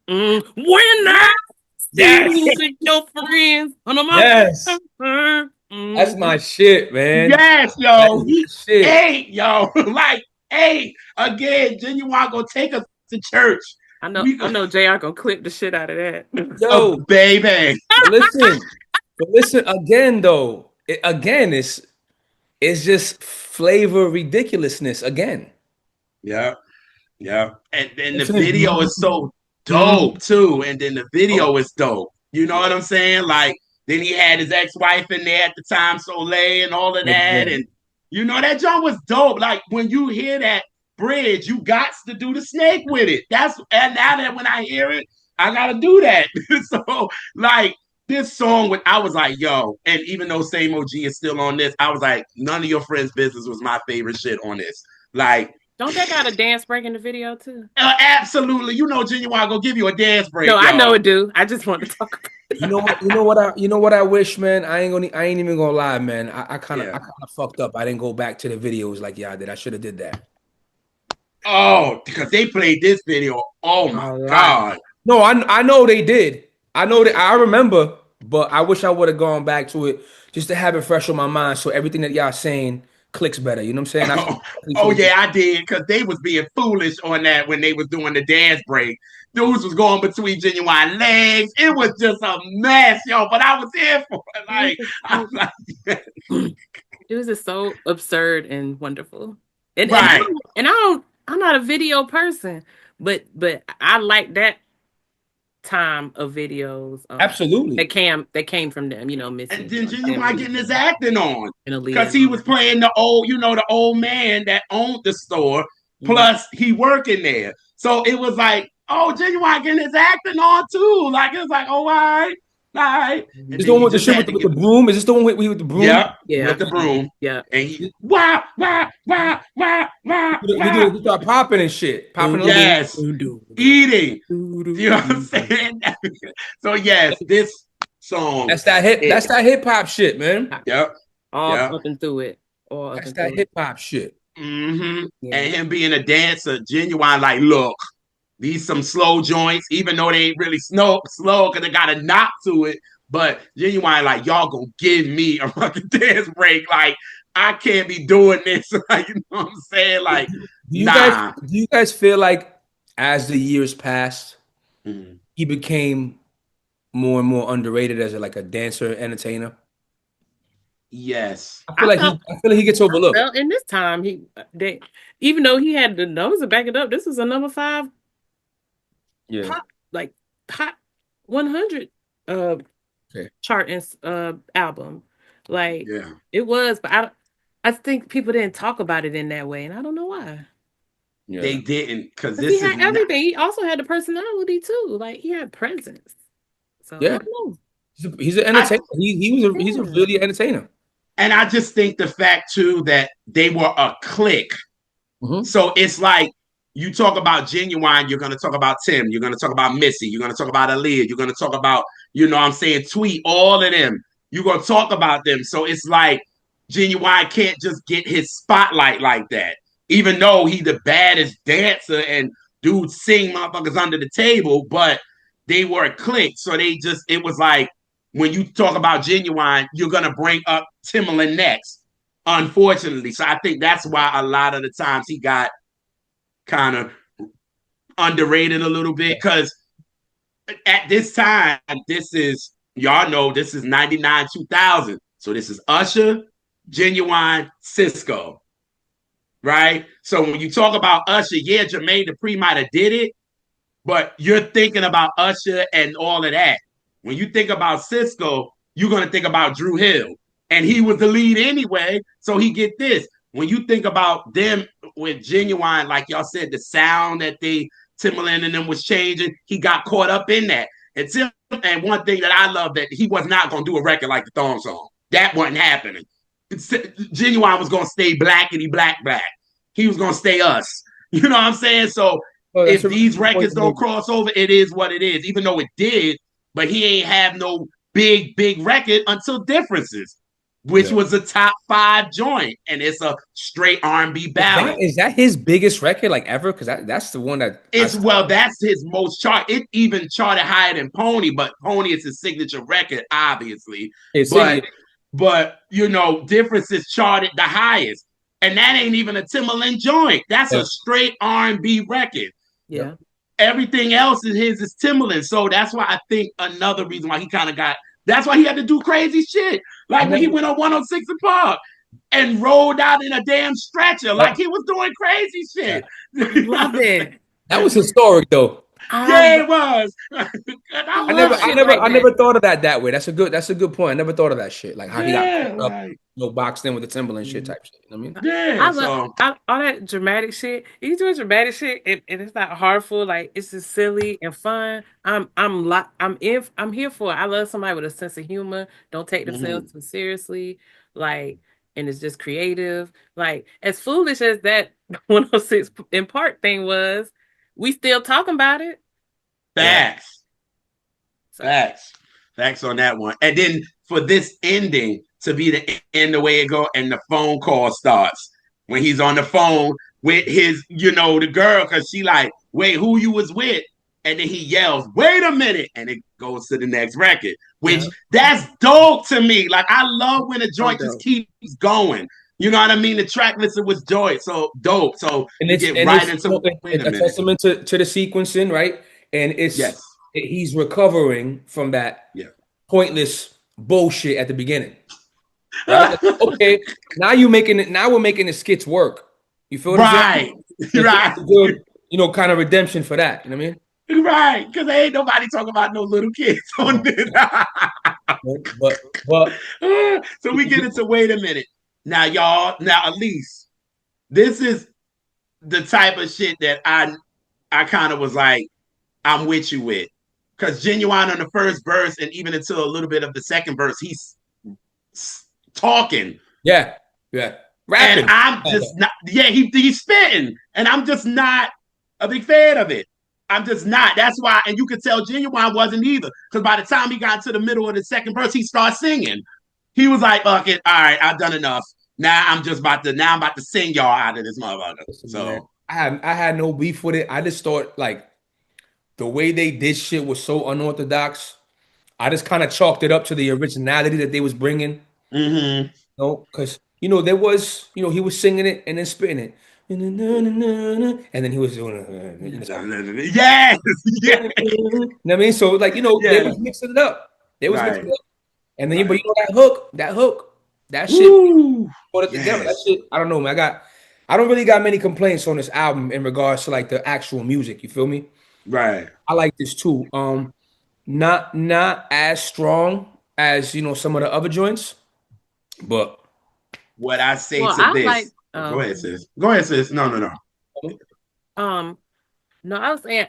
When I see Yes. you with your friends under my Yes. breath, That's my shit, man. Yes, That yo. is my shit. Hey, yo. Like, hey, again, Genuine gonna take us to church. We I know JR gonna clip the shit out of that. Yo, baby. but listen again though. Again, it's just flavor ridiculousness again. Yeah. Yeah. And the video Listen. is so Mhm. dope too. And then the Oh, video is dope. You know yeah. what I'm saying? Like, then he had his ex-wife in there at the time, Soleil, and all of that. Yeah. And that joint was dope. Like when you hear that bridge, you got to do the snake with it. And now that when I hear it, I gotta do that. So like this song with I was like, yo, and even though Same OG is still on this, I was like, none of your friends' business was my favorite shit on this. Like Don't they got a dance break in the video too? absolutely. Genuine gonna give you a dance break, No, I know y'all. it do. I just want to talk about You know what? I wish, man. I ain't even gonna lie, man. I kind of Yeah. fucked up. I didn't go back to the videos like y'all did. I should have did that. Oh, because they played this video. Oh my A lot. God. No, I know they did. I know that I remember, but I wish I would have gone back to it just to have it fresh on my mind, so everything that y'all saying clicks better. You know what I'm saying? That's Oh, so oh yeah, I did because they was being foolish on that when they was doing the dance break. Dudes was going between Ginuwine legs. It was just a mess, yo. But I was here for it. It was Like, just I so was like, it was just so absurd and wonderful. right. I'm not a video person, but I like that time of videos. absolutely. That came from them, And Missy then and Ginuwine getting his acting on and Aaliyah because and he all was them. playing the old, the old man that owned the store. Mhm. Plus, he working there, so it was like, oh, Ginuwine getting his acting on too. Like it was like, oh, all right, all right. And Is then the one he with the just shit had to with get the broom? Is this the one with the broom? yep, with Yeah. the broom. Yeah. And he wah wah wah wah wah wah. We start popping and shit, popping Doo, those. doo, Yes, doo, doo, doo, eating. doo, You doo, know what I'm doo, doo. saying? So yes, this song That's hit. that hip hop shit, man. Yep, All yep. up and through it. All up That's and that through it. hip hop shit. Yeah. And him being a dancer, Ginuwine, like, look, these some slow joints, even though they ain't really slow, because they got a knock to it. But Ginuwine, like, y'all gonna give me a fucking dance break. Like, I can't be doing this. Like, you know what I'm saying? Like, nah. Do you guys feel like as the years passed, Mm. he became more and more underrated as like a dancer entertainer? Yes. I feel like he gets I overlooked. felt in this time they even though he had the numbers to back it up, this was a number five Yeah. pop like hot 100 uh Okay. chart and album. Like Yeah. it was, but I think people didn't talk about it in that way, and I don't know why. They Yeah. didn't, because Because he this is had not. everything. He also had the personality too. Like he had presence. So I Yeah. don't know. He's an I entertainer. He's a Yeah. really entertainer. and I just think the fact too that they were a clique. Hmm. So it's like you talk about Ginuwine, you're gonna talk about Tim, you're gonna talk about Missy, you're gonna talk about Aaliyah, you're gonna talk about, what I'm saying, Tweet, all of them. You're gonna talk about them. So it's like Ginuwine can't just get his spotlight like that. Even though he the baddest dancer and dude sing motherfuckers under the table, but they were a clique. So it was like when you talk about Ginuwine, you're gonna bring up Timbaland next, unfortunately. So I think that's why a lot of the times he got kind of underrated a little bit because at this time, this is y'all know this is 99 2000. So this is Usher, Ginuwine, Cisco, right? So when you talk about Usher, yeah, Jermaine Dupri might have did it, but you're thinking about Usher and all of that. When you think about Cisco, you're gonna think about Drew Hill, and he was the lead anyway, so he get this. When you think about them with Ginuwine, like y'all said, the sound that Timbaland and them was changing, he got caught up in that. And one thing that I love that he was not gonna do a record like the Thong Song. That wasn't happening. Ginuwine was gonna stay blackity black black. He was gonna stay us. You know what I'm saying? So Oh, that's if a really these good point records to make. don't cross over, it is what it is. Even though it did, but he ain't have no big record until Differences, which Yeah. was a top 5 joint, and it's a straight R&B ballad. Is that his biggest record like ever? Because that's the one that I It's well, that's his most chart. It even charted higher than Pony, but Pony is his signature record, obviously. it's But singular. Differences charted the highest, and that ain't even a Timbaland joint. That's Yeah. a straight R&B record. Yeah. Yep. Everything else is his is Timbaland. So that's why I think another reason why he kind of got. That's why he had to do crazy shit, like And when then, he went on 106 and Park and rolled out in a damn stretcher, like yep. he was doing crazy Yeah. shit. I love it. That was historic though. I Yeah, lo- it was. I I love was shit like I that. never thought of that way. That's a good point. I never thought of that shit. Like how he got yeah, caught up, like boxed in with the Timberland shit Mhm. type shit. You know what I mean? yeah. So All that dramatic shit. He's doing dramatic shit, and it's not harmful. Like it's just silly and fun. I'm here for it. I love somebody with a sense of humor. Don't take mhm. themselves too seriously. Like, and it's just creative. Like as foolish as that 106 in Park thing was, we still talking about it. Yeah. Facts. So Facts. Facts on that one. And then for this ending to be the end the way it go, and the phone call starts when he's on the phone with his, the girl, because she like, wait, who you was with? And then he yells, wait a minute, and it goes to the next record, Yeah. which that's dope to me. Like I love when a So joint just dope. keeps going. You know what I mean? The track listing was joy, so dope. So And we it's get and right it's into wait a a minute. testament to the sequencing, right? And Yes. he's recovering from that Yeah. pointless bullshit at the beginning, right? Like, okay, now you making it. Now we're making the skits work. You feel what I'm saying? Right. It's Right. a good, kind of redemption for that. You know what I mean? Right. Because ain't nobody talking about no little kids on No, this. but So we get into wait a minute. Now, y'all, now Elise, this is the type of shit that I kind of was like, I'm with you with. Because Ginuwine on the first verse and even until a little bit of the second verse, he's talking. yeah, yeah, And rapping. I'm just not, yeah, he's spitting. And I'm just not a big fan of it. I'm just not. That's why, and you could tell Ginuwine wasn't either. Because by the time he got to the middle of the second verse, he started singing. He was like, fuck it, all right, I've done enough. Now I'm about to sing y'all out of this motherfucker. Listen, man, So I had no beef with it. I just thought like the way they did shit was so unorthodox. I just kind of chalked it up to the originality that they was bringing. mm-hmm. No, because there was, he was singing it and then spitting it, and then he was doing, Yes, you yes, know what I mean? So like, they yes. was mixing it up. They was mixing Right, it up, and then but right. that shit Woo! put it together. That Yes, shit, I don't know, man. I don't really got many complaints on this album in regards to like the actual music. You feel me? right. I like this too. Not as strong as some of the other joints, but What I say Well, to I like this, go ahead, sis. Go ahead, sis. No, no, no. um no, I was saying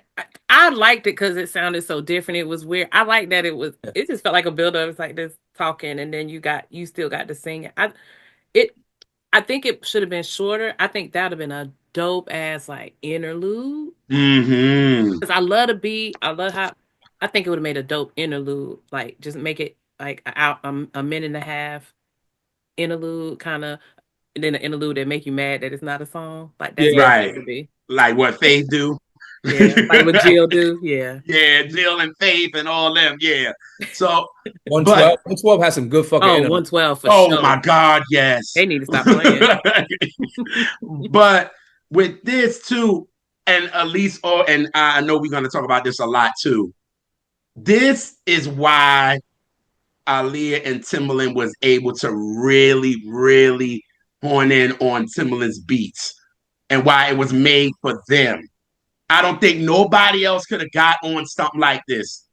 I liked it because it sounded so different. It was weird. I like that it just felt like a build-up. It's like this talking and then you still got to sing it. It I think it should have been shorter. I think that would have been a dope ass like interlude. Mm-hmm. Because I love the beat. I love how I think it would have made a dope interlude. Like just make it like a minute and a half interlude kind of, and then an interlude that make you mad that it's not a song. Like that's what yeah, it Right. would be. Like what Faith do. Yeah, like what Jill do. Yeah. Yeah, Jill and Faith and all them. Yeah. So, 112. but 112 has some good fucking Oh, interlude. 112 for oh my sure. God, yes. They need to stop playing. But with this too, and at least, and I know we're going to talk about this a lot too. This is why Aaliyah and Timbaland was able to really, really hone in on Timbaland's beats and why it was made for them. I don't think nobody else could have got on something like this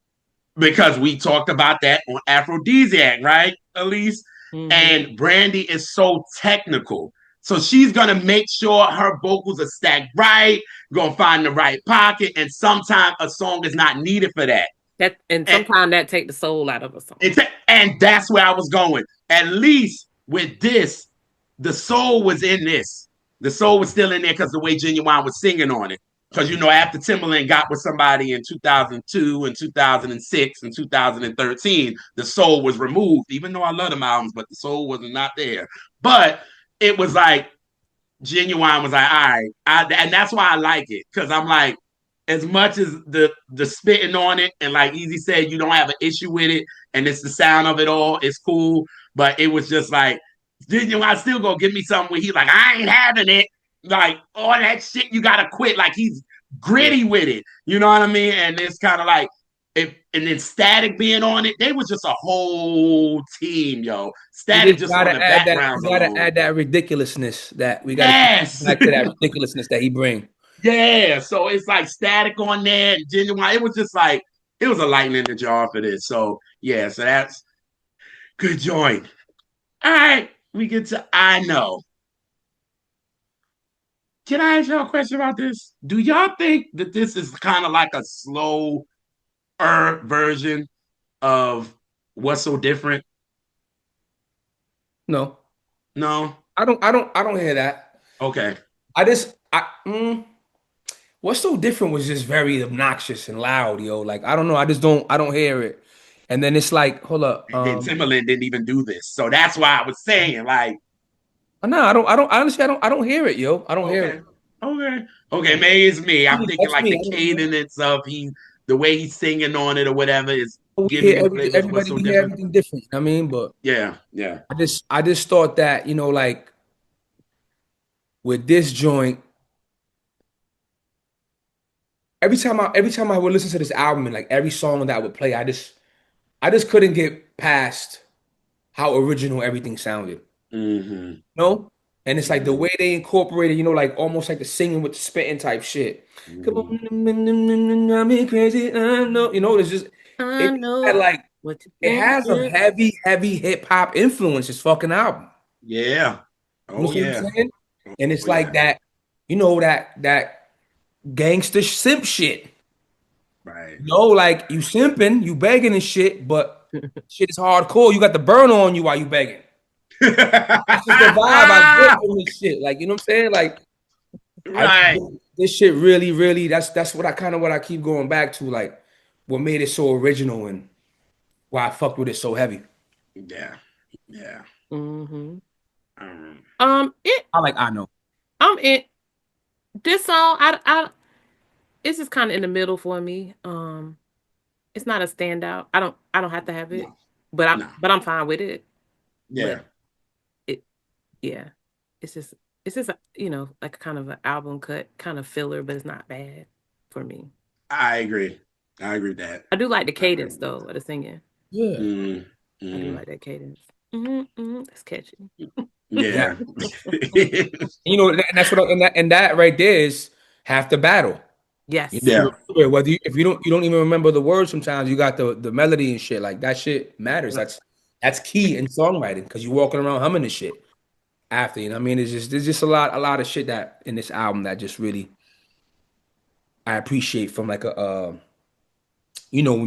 because we talked about that on Aphrodisiac, right, Elise? Hmm. And Brandy is so technical. So she's gonna make sure her vocals are stacked right, gonna find the right pocket, and sometimes a song is not needed for that. That and And sometimes that take the soul out of a song. it's and that's where I was going. At least with this, the soul was in this. The soul was still in there because the way Ginuwine was singing on it. Because after Timberland got with somebody in 2002 and 2006 and 2013, the soul was removed. Even though I love them albums, but the soul was not there. But it was like Ginuwine was like, all right, and that's why I like it because I'm like, as much as the spitting on it and like Easy said, you don't have an issue with it, and it's the sound of it all, it's cool. But it was just like, Ginuwine still gonna give me something where he's like, I ain't having it. Like all that shit, you gotta quit. Like he's Yeah. gritty with it. You know what I mean? And it's kind of like if and then Static being on it, they was just a whole team, yo. We Static just just on gotta the add that. backgrounds We gotta alone. add that ridiculousness that we gotta keep Yes. back to that ridiculousness that he bring. Yeah, so it's like Static on there, Ginuwine. It was just like it was a lightning in the jar for this. So yeah, so that's good joint. All right, we get to I know. Can I ask y'all a question about this? Do y'all think that this is kind of like a slow version of What's So Different? No, No. I don't hear that. Okay. I just what's so different was just very obnoxious and loud, yo. Like I don't know. I don't hear it. And then it's like, hold up. And then Timberland didn't even do this, so that's why I was saying like, No, I don't honestly I don't hear it, yo. I don't hear okay, it. Okay. Okay, maybe it's me. I'm thinking That's like me. the I don't know. cadence of the way he's singing on it or whatever is We giving hear you flavors what's everybody. so We hear different. everything different. You know what I mean, but Yeah, yeah. I just thought that like with this joint, every time I would listen to this album and like every song that I would play, I just couldn't get past how original everything sounded. Mm-hmm. No? And it's like the Mm-hmm. way they incorporated, like almost like the singing with the spitting type shit. Come Mm-hmm. on, I'm crazy. I know. It's just I it had know like what you it think. has a heavy, heavy hip hop influence, this fucking album. Yeah. You know Oh what I'm yeah. saying? And it's Oh like yeah. that, that gangster simp shit. Right. Like you simping, you begging and shit, but shit is hardcore. You got the burn on you while you begging. That's just the vibe I get from this shit. Like, you know what I'm saying? Like, I Right. this shit really, really. That's what I keep going back to. Like, what made it so original and why I fucked with it so heavy. Yeah. Yeah. Mm-hmm. Um, It. I know. I'm in this song. It's just kind of in the middle for me. It's not a standout. I don't have to have it, no. but I No. but I'm fine with it. But Yeah. it, yeah, it's just like kind of an album cut, kind of filler, but it's not bad for me. I agree. I agree with that. I do like the I agree cadence with though of the singing. Yeah. that. I do Mm, like that cadence. Mm-hmm. That's catchy. yeah. Exactly. And that's and that right there is half the battle. Yes. Whether if you don't even remember the words, sometimes you got the melody and shit. Like that shit matters. That's key in songwriting because you're walking around humming this shit after. You know what I mean? There's just a lot of shit that in this album that just really I appreciate from like when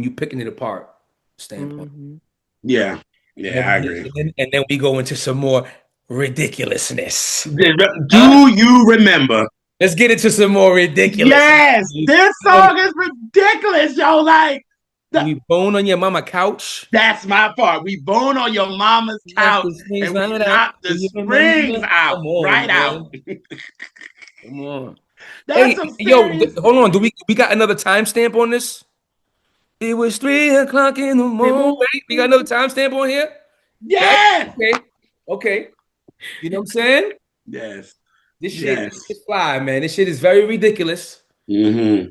you picking it apart standpoint. Mm-hmm. Yeah. And then, Yeah, I agree. we go into some more ridiculousness. Huh? Do you remember? Let's get into some more ridiculousness. Yes, this song is ridiculous, yo. Like, the, We bone on your mama couch. that's my part. We bone on your mama's Knock couch the strings and we right out. knock Do the you springs remember? out, Come on, right out. man. Come on. That's Hey, some yo, serious hold on. shit. Do we got another timestamp on this? It was 3 o'clock in the morning. We got another timestamp on here? Right? Yes, Okay. Okay. You know what I'm saying? yes, This shit, yes. this shit fly, man. This shit is very ridiculous. Mm-hmm.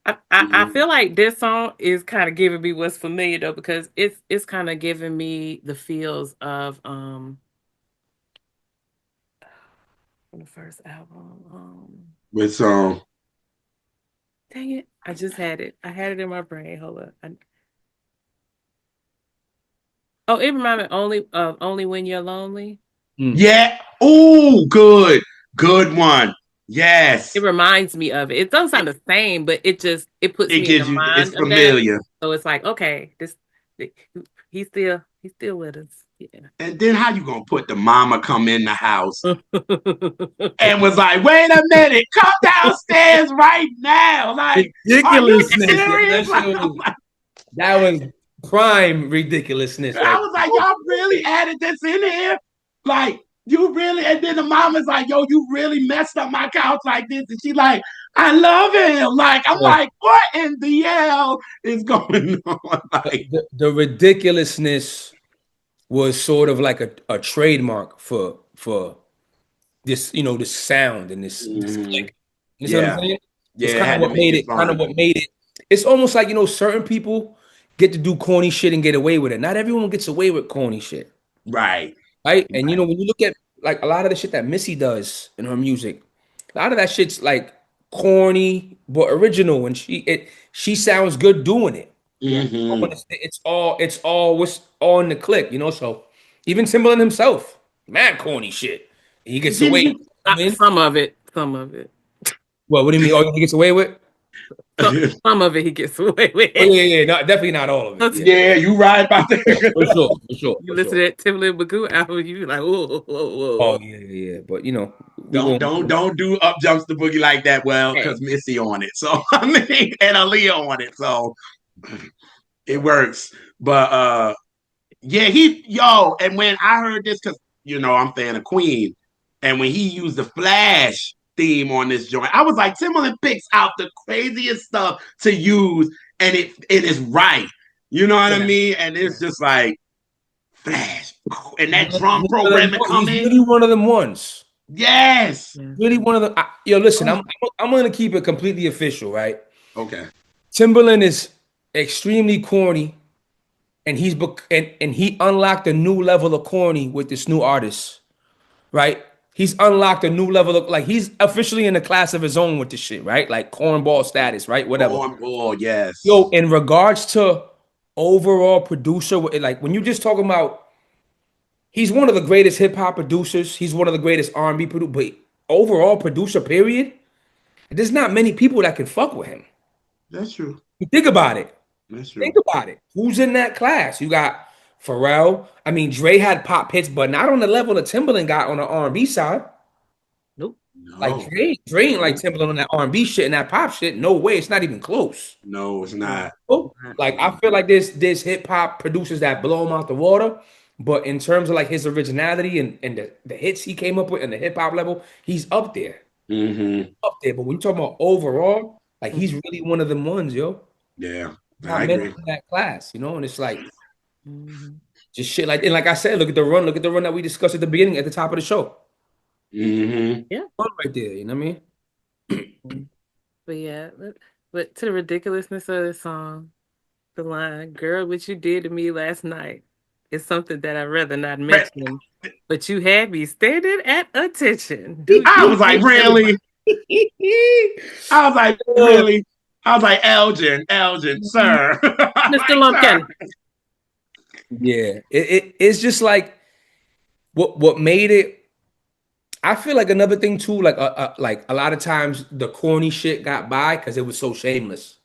I Mm-hmm. feel like this song is kind of giving me what's familiar though because it's kind of giving me the feels of from the first album. With song. Dang it, I just had it. I had it in my brain. Hold up. Oh, it reminded me only when you're lonely. Mm. Yeah. Oh, good. Good one. Yes. It reminds me of it. It doesn't sound the same, but it puts It me in the gives you, it's mind of that. familiar. So it's like, okay, this he's still with us. Yeah. And then how you gonna put the mama come in the house and was like, wait a minute, come downstairs right now. Like, are you Ridiculousness. Yo, serious? Like, that was prime ridiculousness I right was like, y'all really added this in here? Like, you really, and then the mama's like, yo, you really messed up my couch like this. And she like, I love him. Like, I'm there. like, what in the hell is going on? Like, The ridiculousness was sort of like a trademark for this, this sound and this mm-hmm. click. You see what I'm Yeah. saying? So it's Yeah, it had to make it kind of fun. what made it. It's almost like, certain people get to do corny shit and get away with it. Not everyone gets away with corny shit. Right. Right? And Right. when you look at like a lot of the shit that Missy does in her music, a lot of that shit's like corny but original, and she sounds good doing it. Yeah. When Mm-hmm. it's all what's on the click. So even Timbaland himself, mad corny shit. He gets Didn't away. he? I mean, Some of it. Some of it. what do you mean? Oh, he gets away with? So, some of it he gets away with. Oh yeah, yeah, no, definitely not all of it. Yeah, Yeah, you right about that. for sure, for sure, You for listen sure. to that Timbaland Magoo album, you be like, whoa, whoa, whoa. Oh yeah, yeah, yeah. But we don't won't. don't don't do up jumps the boogie like that. Well, because Hey. Missy on it, so I mean, and Aaliyah on it, so it works. But yeah, and when I heard this, because I'm fan of Queen, and when he used the flash theme on this joint. I was like, Timbaland picks out the craziest stuff to use, and it is right. You know what I Yeah. mean? And it's just like flash, and that drum He's programming come he's in. really one of them ones. Yes. Yeah. Really one of the. Yo, listen, Oh, I'm gonna keep it completely official, right? okay. Timberland is extremely corny, and and he unlocked a new level of corny with this new artist, right? He's unlocked a new level of like he's officially in a class of his own with this shit, right? Like cornball status, right? Whatever. Oh, Yo, yes. in regards to overall producer, like when you just talking about, he's one of the greatest hip hop producers. He's one of the greatest R&B producers, but overall producer, period. There's not many people that can fuck with him. That's true. Think about it. That's Think true. about it. Who's in that class? You got Pharrell. I mean, Dre had pop hits, but not on the level that Timbaland got on the R&B side. Nope. Like No. Dre ain't like No. Timbaland on that R&B shit and that pop shit. No way. It's not even close. No, it's No. not. Oh, like I feel like there's hip hop producers that blow him out the water, but in terms of like his originality and the hits he came up with and the hip hop level, he's up there, Mm-hmm. up there. But when you talk about overall, like he's Mhm. really one of them ones, yo. Yeah, Not I many agree. in that class, you know. And it's like Mhm. just shit like, and like I said, look at the run that we discussed at the beginning, at the top of the show. Mm-hmm. Yeah. Run right there, you know what I mean? Mhm. But yeah, but to the ridiculousness of the song, the line, "Girl, what you did to me last night is something that I'd rather not mention, but you had me standing at attention. Do I you was like, think that was really? I was like, Uh, really? I was like, Elgin, Mhm. sir. Mr. Like, sir. Lumpkin?" yeah, it's just like what made it. I feel like another thing too, like a lot of times the corny shit got by because it was so shameless.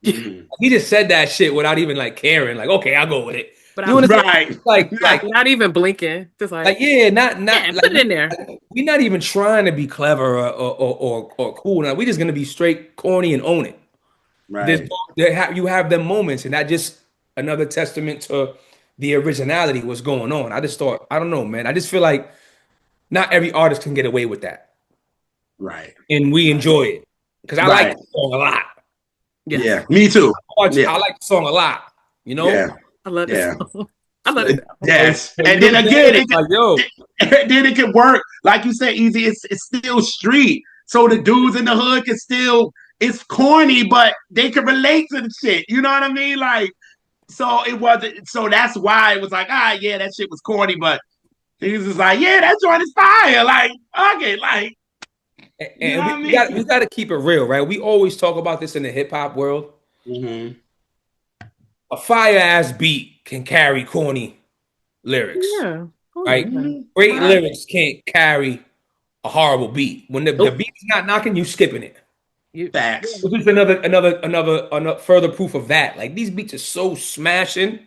Mhm. He just said that shit without even like caring. Like, okay, I'll go with it. But I You was understand? Right. without even blinking, just Like like, yeah, yeah, put it in there. we're not even trying to be clever or cool. Now we just gonna be straight corny and own it. There's Right. you have them moments, and that just another testament to the originality, what's going on. I just thought, I don't know, man. I just feel like not every artist can get away with that, Right. and we Right. enjoy it because I like Right. the song a lot. Yes, Yeah. Me too. Yeah. I like the song a lot, you know. Yeah. I love this Yeah. song. I love this song. Yes. So, you And know then what I'm again, saying? It's like, yo, then it can work. Like you said, easy. It's still street. So the dudes in the hood can still. It's corny, but they can relate to the shit. You know what I mean? Like, so it wasn't. So that's why it was like, yeah, that shit was corny, but he was just like, yeah, that joint is fire. Like, okay, like, you know and what I we mean? got to keep it real, right? We always talk about this in the hip hop world. Mm-hmm. A fire ass beat can carry corny lyrics, Yeah. Oh right? yeah. Mm-hmm. Great Right. lyrics can't carry a horrible beat. When the Nope. beat's not knocking, you skipping it. You Facts. yeah. Which is another further proof of that. Like these beats are so smashing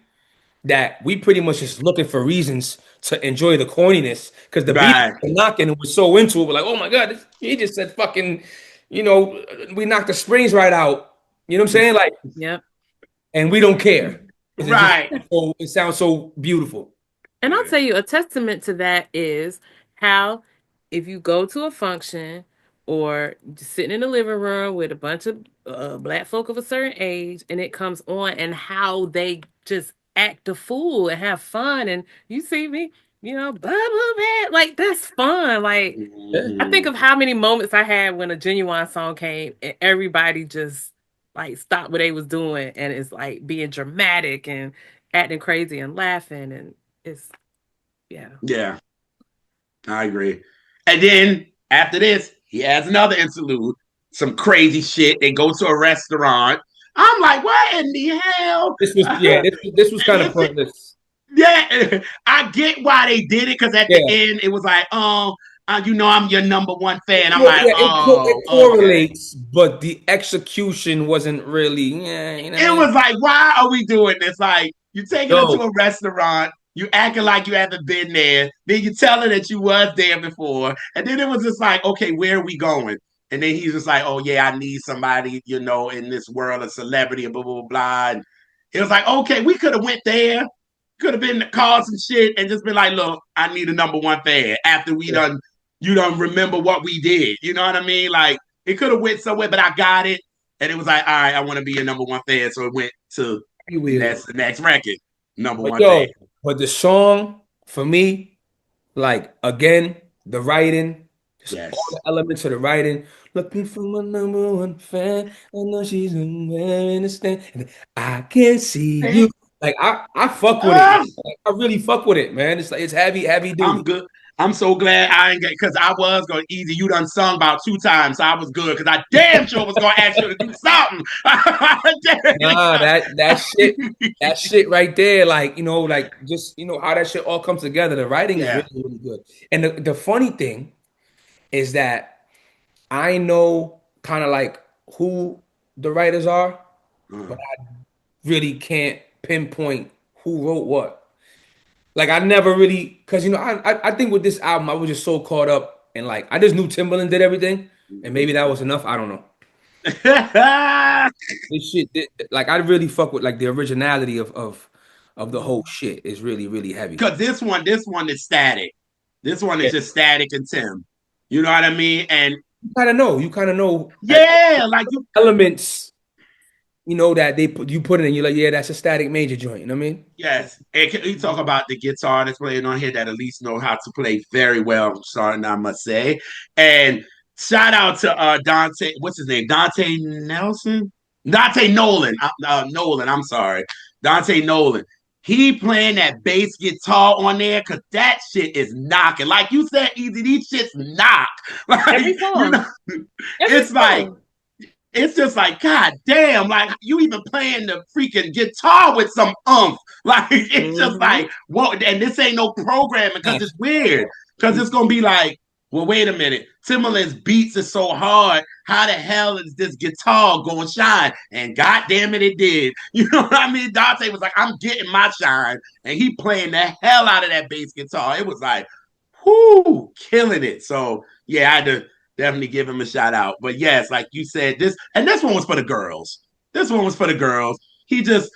that we pretty much just looking for reasons to enjoy the corniness because the beat Right. is knocking and we're so into it. We're like, oh my god, he just said fucking, you know, we knocked the springs right out. You know what I'm saying? Like, Yep. and we don't care because Right. it sounds so beautiful. And I'll Yeah. tell you, a testament to that is how, if you go to a function or just sitting in the living room with a bunch of black folk of a certain age, and it comes on, and how they just act a fool and have fun, and you see me, blah blah blah, like that's fun. Like Yeah. I think Mm-hmm. of how many moments I had when a Genuine song came, and everybody just like stopped what they was doing, and it's like being dramatic and acting crazy and laughing, and it's yeah. Yeah. I agree. And then after this, he adds another interlude, some crazy shit. They go to a restaurant. I'm like, what in the hell? This was yeah, this was kind of This pointless. yeah, I get why they did it because at the Yeah. end it was like, oh, I'm your number one fan. I'm like, Yeah, oh, it okay. correlates, but the execution wasn't really, yeah, you know what I It mean? was like, why are we doing this? Like, you taking her to Yo, a restaurant, you acting like you haven't been there, then you tell her that you was there before, and then it was just like, okay, where are we going? And then he's just like, oh yeah, I need somebody, in this world of celebrity and blah blah blah. Blah. And it was like, okay, we could have went there, could have been called some shit and just been like, look, I need a number one fan after we done, you don't remember what we did. You know what I mean? Like it could have went somewhere, but I got it, and it was like, all right, I want to be your number one fan, so it went to Weird. that's the next record, number But one fan. yo, but the song for me, like again, the writing, just all the Yes. elements of the writing. Looking for my number one fan. I know she's wearing a stand. And I can see you. Like I fuck with it. Ah, Like, I really fuck with it, man. It's like it's heavy, heavy I'm duty. good. I'm so glad I ain't get because I was going easy. You done sung about 2 times, so I was good because I damn sure was gonna ask you to do something. Nah, that shit right there, like like just how that shit all comes together. The writing is Yeah. really, really good. And the funny thing is that I know kind of like who the writers are, but Uh, I really can't pinpoint who wrote what. Like I never really, because I think with this album I was just so caught up and like I just knew Timbaland did everything, and maybe that was enough. I don't know. This shit, like I really fuck with like the originality of the whole shit is really, really heavy. Because this one is static. This one is Yeah. just static and Tim. You know what I mean? And You kind of know yeah, like you. elements, that you put in, and you're like, yeah, that's a static major joint. You know what I mean? Yes, and can we talk about the guitar that's playing on here that at least know how to play very well? Starting, I must say, and shout out to Dante. What's his name? Dante Nelson. Dante Nolan. Nolan. I'm sorry, Dante Nolan. He playing that bass guitar on there because that shit is knocking. Like you said, Easy, these shits knock. Like Every song. Every it's like song. it's just like, God damn, like you even playing the freaking guitar with some umph. Like it's just Mm-hmm. like, whoa, and this ain't no programming because it's weird. Because it's gonna be like, well, wait a minute. Timberland's beats is so hard. How the hell is this guitar gonna shine? And god damn it, it did. You know what I mean? Dante was like, I'm getting my shine. And he playing the hell out of that bass guitar. It was like, whoo, killing it. So yeah, I had to definitely give him a shout out. But yes, like you said, this one was for the girls. This one was for the girls. He just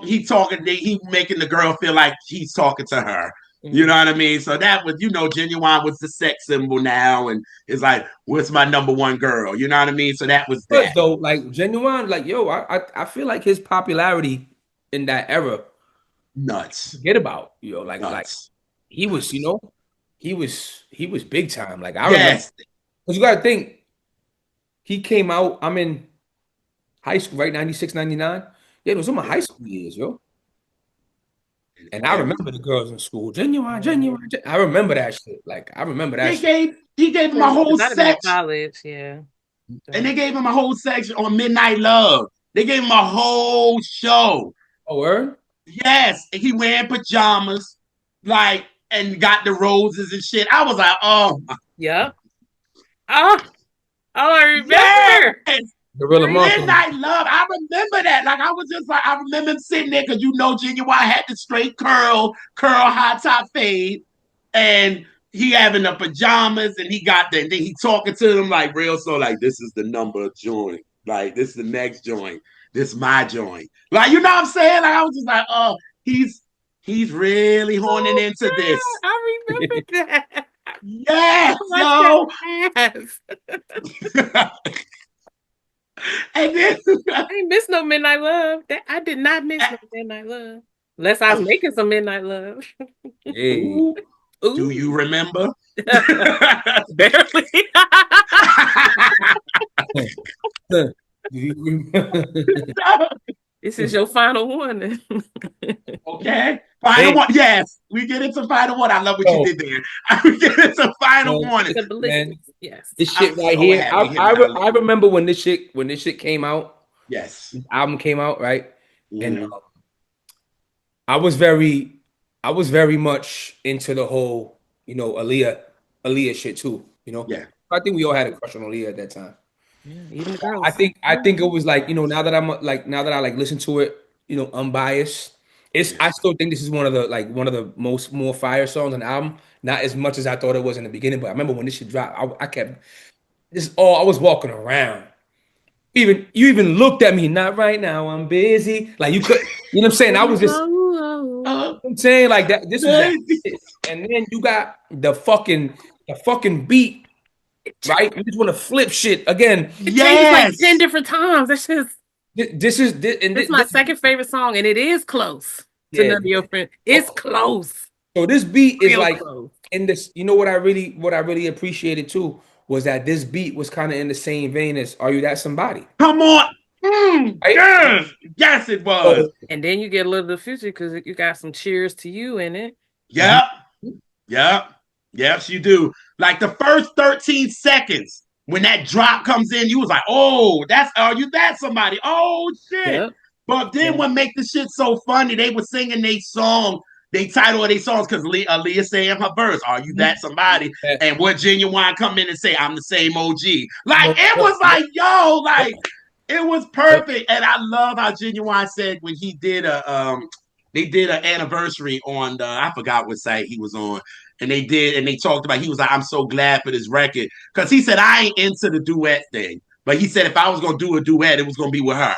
he talking, he making the girl feel like he's talking to her. You know Mm-hmm. what I mean? So that was, Genuine was the sex symbol now, and it's like, what's my number one girl? You know what I mean? So that was Because that. though, like Genuine, like yo, I feel like his popularity in that era, Nuts. forget about like Nuts. he was, Nuts. he was big time. Like I remember, Yes. because you gotta think he came out. I'm in high school, right? 96, 99. Yeah, it was in my high Yeah. school years, yo. And I remember the Everything. girls in school, Genuine, Mm-hmm. Genuine. I remember that shit. Like I remember that They shit. gave he gave him a Because whole I'd have been in section. college, yeah. And So, they gave him a whole section on Midnight Love. They gave him a whole show. Oh, word? Yes, and he wearing pajamas, like, and got the roses and shit. I was like, oh, yep. Oh, I yes, remember. Gorilla Monsoon. Midnight Love. I remember that. Like, I was just like, I remember him sitting there because Genuine had the straight curl, high top fade, and he having the pajamas, and he got the, and then he talking to them like real, so like, this is the number joint, like this is the next joint, this is my joint, like what I'm saying, like I was just like, oh, he's really horning Oh, into this, God. I remember that. yes, Watch yo, that ass. and then I ain't miss no Midnight Love. That I did not miss no Midnight Love. Unless I was making some Midnight Love. Hey. ooh, do you Ooh. remember? Barely. Do you remember? This is your final one. Okay. Final Hey, one. Yes. We get into final one. I love what you yo, did there. We get into final man, one. The man, ballistics. Yes. this I'm shit right so here. happy him and I Ali. remember when this shit came out. Yes. This album came out, right? And Mm-hmm. I was very, I was very much into the whole, Aaliyah shit too. Yeah. I think we all had a crush on Aaliyah at that time. Yeah, even the I girls. think I think it was like now that I like listen to it, unbiased. I Yes. still think this is one of the most more fire songs on the album. Not as much as I thought it was in the beginning, but I remember when this shit dropped, I kept this all I was walking around. Even you even looked at me, not right now, I'm busy. Like you could, you know what I'm saying? I was just, Uh, I'm saying like that. This was that baby. shit. And then you got the fucking the fucking beat, right? You just want to flip shit again. It changes like 10 Yes. different times. That's just This is this, and it's my second favorite song, and it is close to yeah. None of Your Friends. It's close. So this beat is Real like close. in this. You know what I really appreciated too was that this beat was kind of in the same vein as "Are You That Somebody?" Come on. Right? Yes. Yes, it was. So, And then you get a little of the future because you got some cheers to you in it. mhm. Yep. Yep. Yes, you do. Like the first 13 seconds when that drop comes in, you was like, oh, that's are you that somebody? Oh shit. Yep. But then Yeah. what make the shit so funny, they were singing their song, they title of their songs because Aaliyah saying her verse, are you that somebody? Yeah. And what Ginuwine come in and say, I'm the same OG. Like Yep. it was like, yo, like it was Yep. perfect. And I love how Ginuwine said when he did they did an anniversary on the I forgot what site he was on, and they talked about he was like, I'm so glad for this record. Cause he said I ain't into the duet thing. But he said if I was gonna do a duet, it was gonna be with her.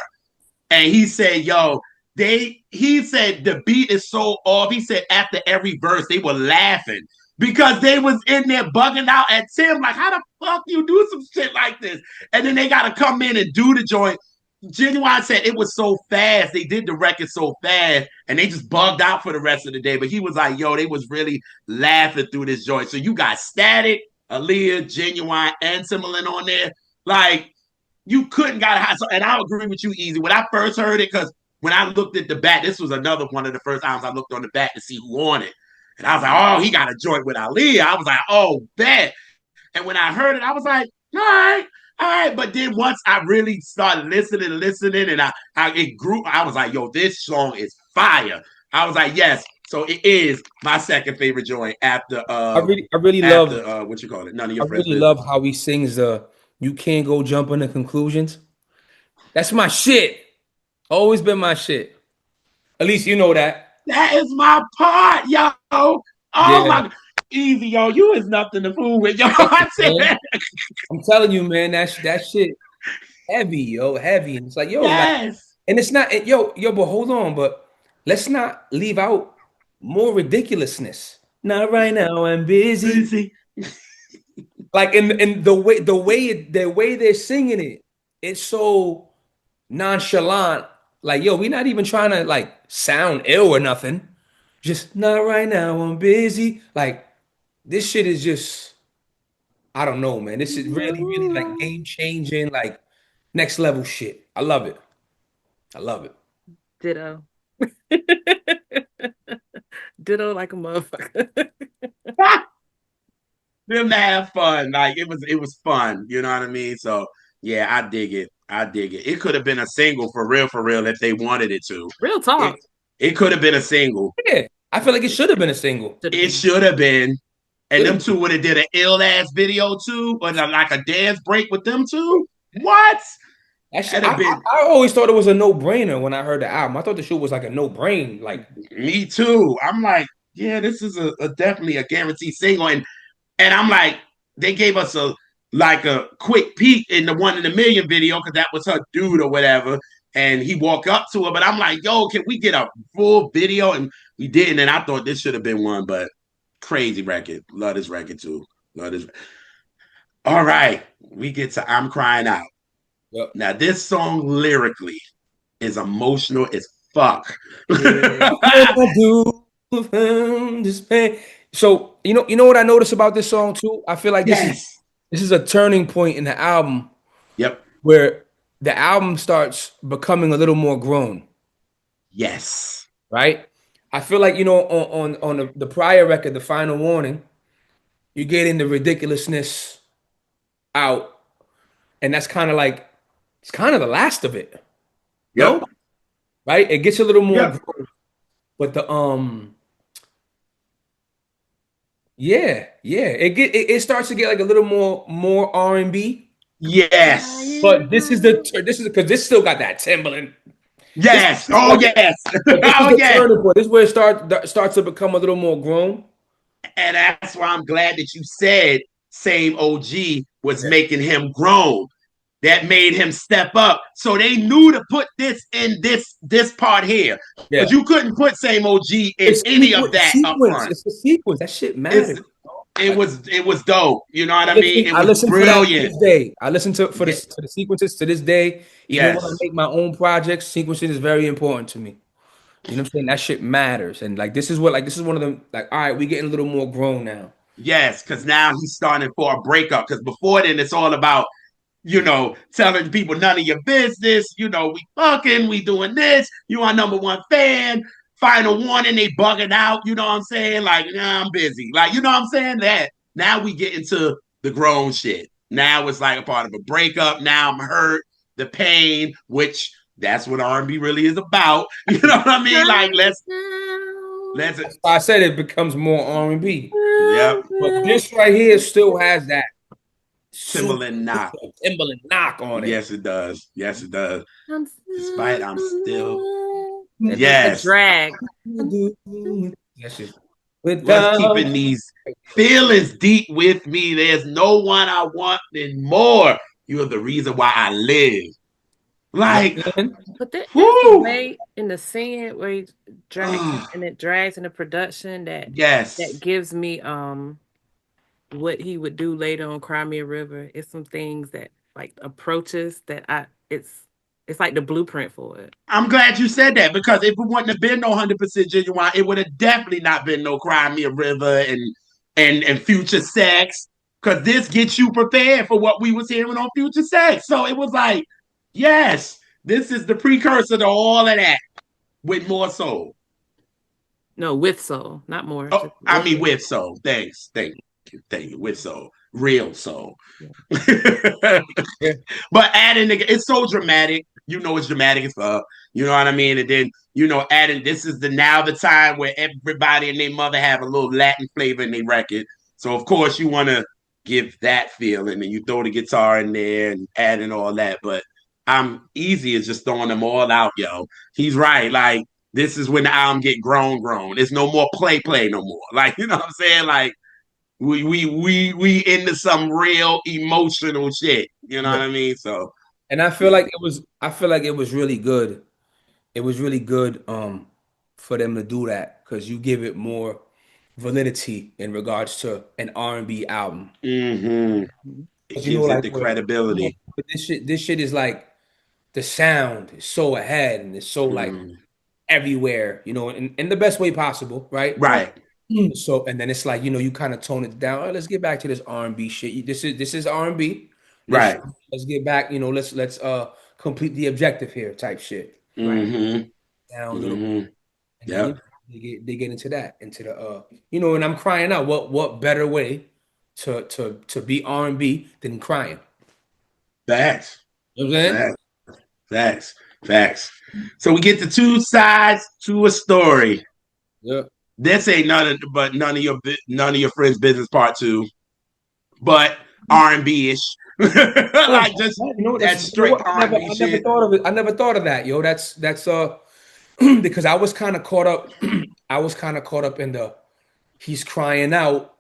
And he said, yo, he said the beat is so off. He said after every verse, they were laughing because they was in there bugging out at Tim, like, how the fuck you do some shit like this? And then they gotta come in and do the joint. Ginuwine said it was so fast. They did the record so fast, and they just bugged out for the rest of the day. But he was like, "Yo, they was really laughing through this joint." So you got Static, Aaliyah, Ginuwine, and Timbaland on there. Like you couldn't got a hot song. And I agree with you, Easy. When I first heard it, because when I looked at the back, this was another one of the first times I looked on the back to see who on it. And I was like, oh, he got a joint with Aaliyah. I was like, oh, bet. And when I heard it, I was like, all right. But then once I really started listening, and it grew, I was like, yo, this song is fire. I was like, yes. So it is my second favorite joint I really love after what you call it, none of I your friends' really love business. how he sings the "You can't go jumping to conclusions." That's my shit. Always been my shit. At least you know that. That is my part, yo. Oh Yeah, my, easy, yo. You is nothing to fool with, yo. listen, I man. said, I'm telling you, man. That shit heavy, yo, heavy. And it's like, yo, like, yes. and it's not, yo. But hold on, but let's not leave out more ridiculousness. Not right now. I'm busy. Busy. Like in the way they're singing it, it's so nonchalant. Like, yo, we're not even trying to like sound ill or nothing. Just not right now. I'm busy. Like this shit is just, I don't know, man. This is really, really like game changing, like next level shit. I love it. I love it. Ditto. Ditto like a motherfucker. Them to have fun. Like it was fun. You know what I mean? So yeah, I dig it. I dig it. It could have been a single for real, if they wanted it to. Real It talk. it could have been a single. Yeah, I feel like it should have been a single. Should have It been. should have been. And Should have them been. two would have did an ill ass video too, or like a dance break with them two. What? That shit, That'd I, have been I I always thought it was a no brainer when I heard the album. I thought the shit was like a no brain. Like, me too. I'm like, yeah, this is a definitely a guaranteed single. And I'm like, they gave us a quick peek in the 1 in a Million video because that was her dude or whatever. And he walked up to her, but I'm like, yo, can we get a full video? And we didn't. And I thought this should have been one, but crazy record. Love this record too. Love this. All right, we get to I'm Crying Out. yep. Now, this song lyrically is emotional as fuck. Yeah. What I do from this pain. So you know what I noticed about this song too. I feel like this is Yes. this is a turning point in the album Yep. where the album starts becoming a little more grown, Yes. right? I feel like on the prior record, the Final Warning, you're getting the ridiculousness out, and that's kind of like it's kind of the last of it. Yep. No, right? It gets a little more Yep. grown, but yeah, it starts to get like a little more R&B. Yes. But this is because this still got that Timbaland. This Yes. is Oh, like, yes. but this is Oh, the yes. turning point. This is where it starts to become a little more grown. And that's why I'm glad that you said same OG was Yeah, making him grown. That made him step up. So they knew to put this in this part here. Because yeah. you couldn't put same OG in It's any of that up sequence. front. It's the sequence. That shit It's matters. it was dope. You know what I mean? Listen, It I was listen for that to brilliant. this day. I listen Yeah, to the sequences to this day. Even when I yes. make my own projects, sequencing is very important to me. You know what I'm saying? That shit matters. And like this is one of them. Like, all right, we getting a little more grown now. Yes, because now he's starting for a breakup. Because before then, it's all about telling people none of your business. We fucking, we doing this. You are number one fan. Final warning, they bugging out. You know what I'm saying? Like, nah, I'm busy. Like, you know what I'm saying? That now we get into the grown shit. Now it's like a part of a breakup. Now I'm hurt, the pain, which that's what R&B really is about. You know what I mean? Like, let's That's why I said it becomes more R&B. yep. But this right here still has that super Timberland knock. Timberland knock on it. Yes, it does. Yes, it does. I'm Despite I'm still the yes. drag. That shit. What's Without keeping these feelings deep with me? There's no one I want more. You're the reason why I live. you know Like, what I'm saying? But there's a whoo, way in the singing where he drag and it drags in the production that yes. gives me what he would do later on Cry Me a River. It's some things that like approaches that it's like the blueprint for it. I'm glad you said that because if it wouldn't have been no 100% genuine, it would have definitely not been no Cry Me a River and Future Sex. Because this gets you prepared for what we was hearing on Future Sex. So it was like, yes, this is the precursor to all of that with more soul. No, with soul, not more, Oh, just I with mean soul. with soul. Thanks. Thank you. With soul. Real soul. Yeah. Yeah. But adding it's so dramatic. It's dramatic as fuck. You know what I mean? And then, adding this is the time where everybody and their mother have a little Latin flavor in their record. So of course you want to give that feeling and you throw the guitar in there and adding all that. But I'm easy as just throwing them all out, yo. He's right. Like this is when the album get grown. It's no more play no more. Like, you know what I'm saying? Like we into some real emotional shit. You know what Yeah. I mean? So And I feel like it was really good. It was really good for them to do that because you give it more validity in regards to an R&B album. mm-hmm. Mhm. It Because gives it like the credibility. with this shit is like the sound is so ahead and it's so like Mm. everywhere, in the best way possible, right? Right, So and then it's like, you kind of tone it down. Let's get back to this R&B shit. This is R&B. Let's right. let's get back, let's complete the objective here type shit. Right. Mm-hmm. Down a little bit. Mm-hmm. And then Yep. they get into that, into the and I'm crying out. What better way to be R&B than crying? Facts. You know what I'm saying? Facts. Facts. Facts. So we get the two sides to a story. Yeah. This ain't none of your friends' business part two, but R&B ish, Oh, like just you know what? that strict R&B I never shit. thought of it. I never thought of that, yo. That's because I was kind of caught up. I was kind of caught up in the he's crying out.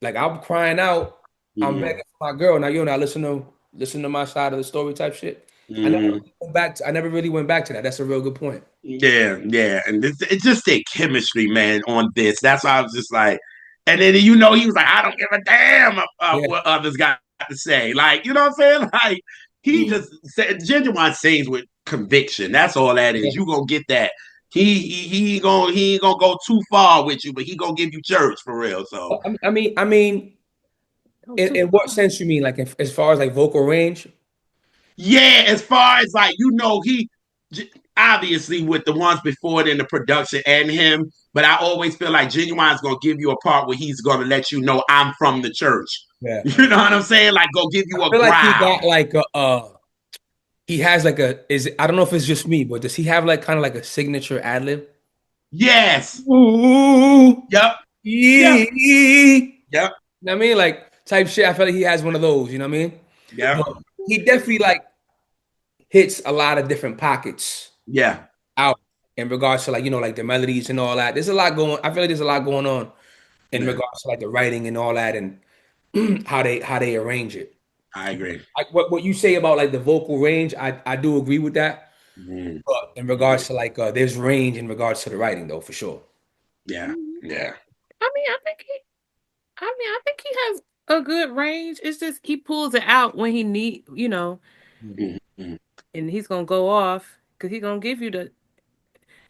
Like I'm crying out. I'm Mm-hmm. begging for my girl. Now, now listen to my side of the story type shit. Mm-hmm. I never really went back to that. That's a real good point. Yeah, yeah, and it just take chemistry, man, on this. That's why I was just like, and then he was like, I don't give a damn Yeah. what others got to say. Like, you know what I'm saying? Like, he just said, Genuine sings with conviction. That's all that Yeah. is. You gonna get that. He ain't gonna go too far with you, but he gonna give you church for real. So I mean, Oh, in what sense you mean? Like, as far as like vocal range? yeah, as far as like he obviously with the ones before it in the production and him, but I always feel like Genuine's gonna give you a part where he's gonna let you know I'm from the church. Yeah. You know what I'm saying? Like go give I you a feel like he growl. got like he has like I don't know if it's just me, but does he have like kind of like a signature ad lib? Yes. Ooh, Yep. Yep. yee. Yep. You know what I mean? Like type shit. I feel like he has one of those, you know what I mean? Yep. But he definitely like hits a lot of different pockets Yeah. out in regards to like, like the melodies and all that. There's a lot going, I feel like there's a lot going on in Yeah. regards to like the writing and all that and how they arrange it. I agree. Like what you say about like the vocal range, I do agree with that. Mm-hmm. But in regards to like there's range in regards to the writing though, for sure. Yeah. mhm. Yeah. I mean, I think I mean, I think he has a good range. It's just he pulls it out when he need, Mhm. and he's gonna go off because he's gonna give you the.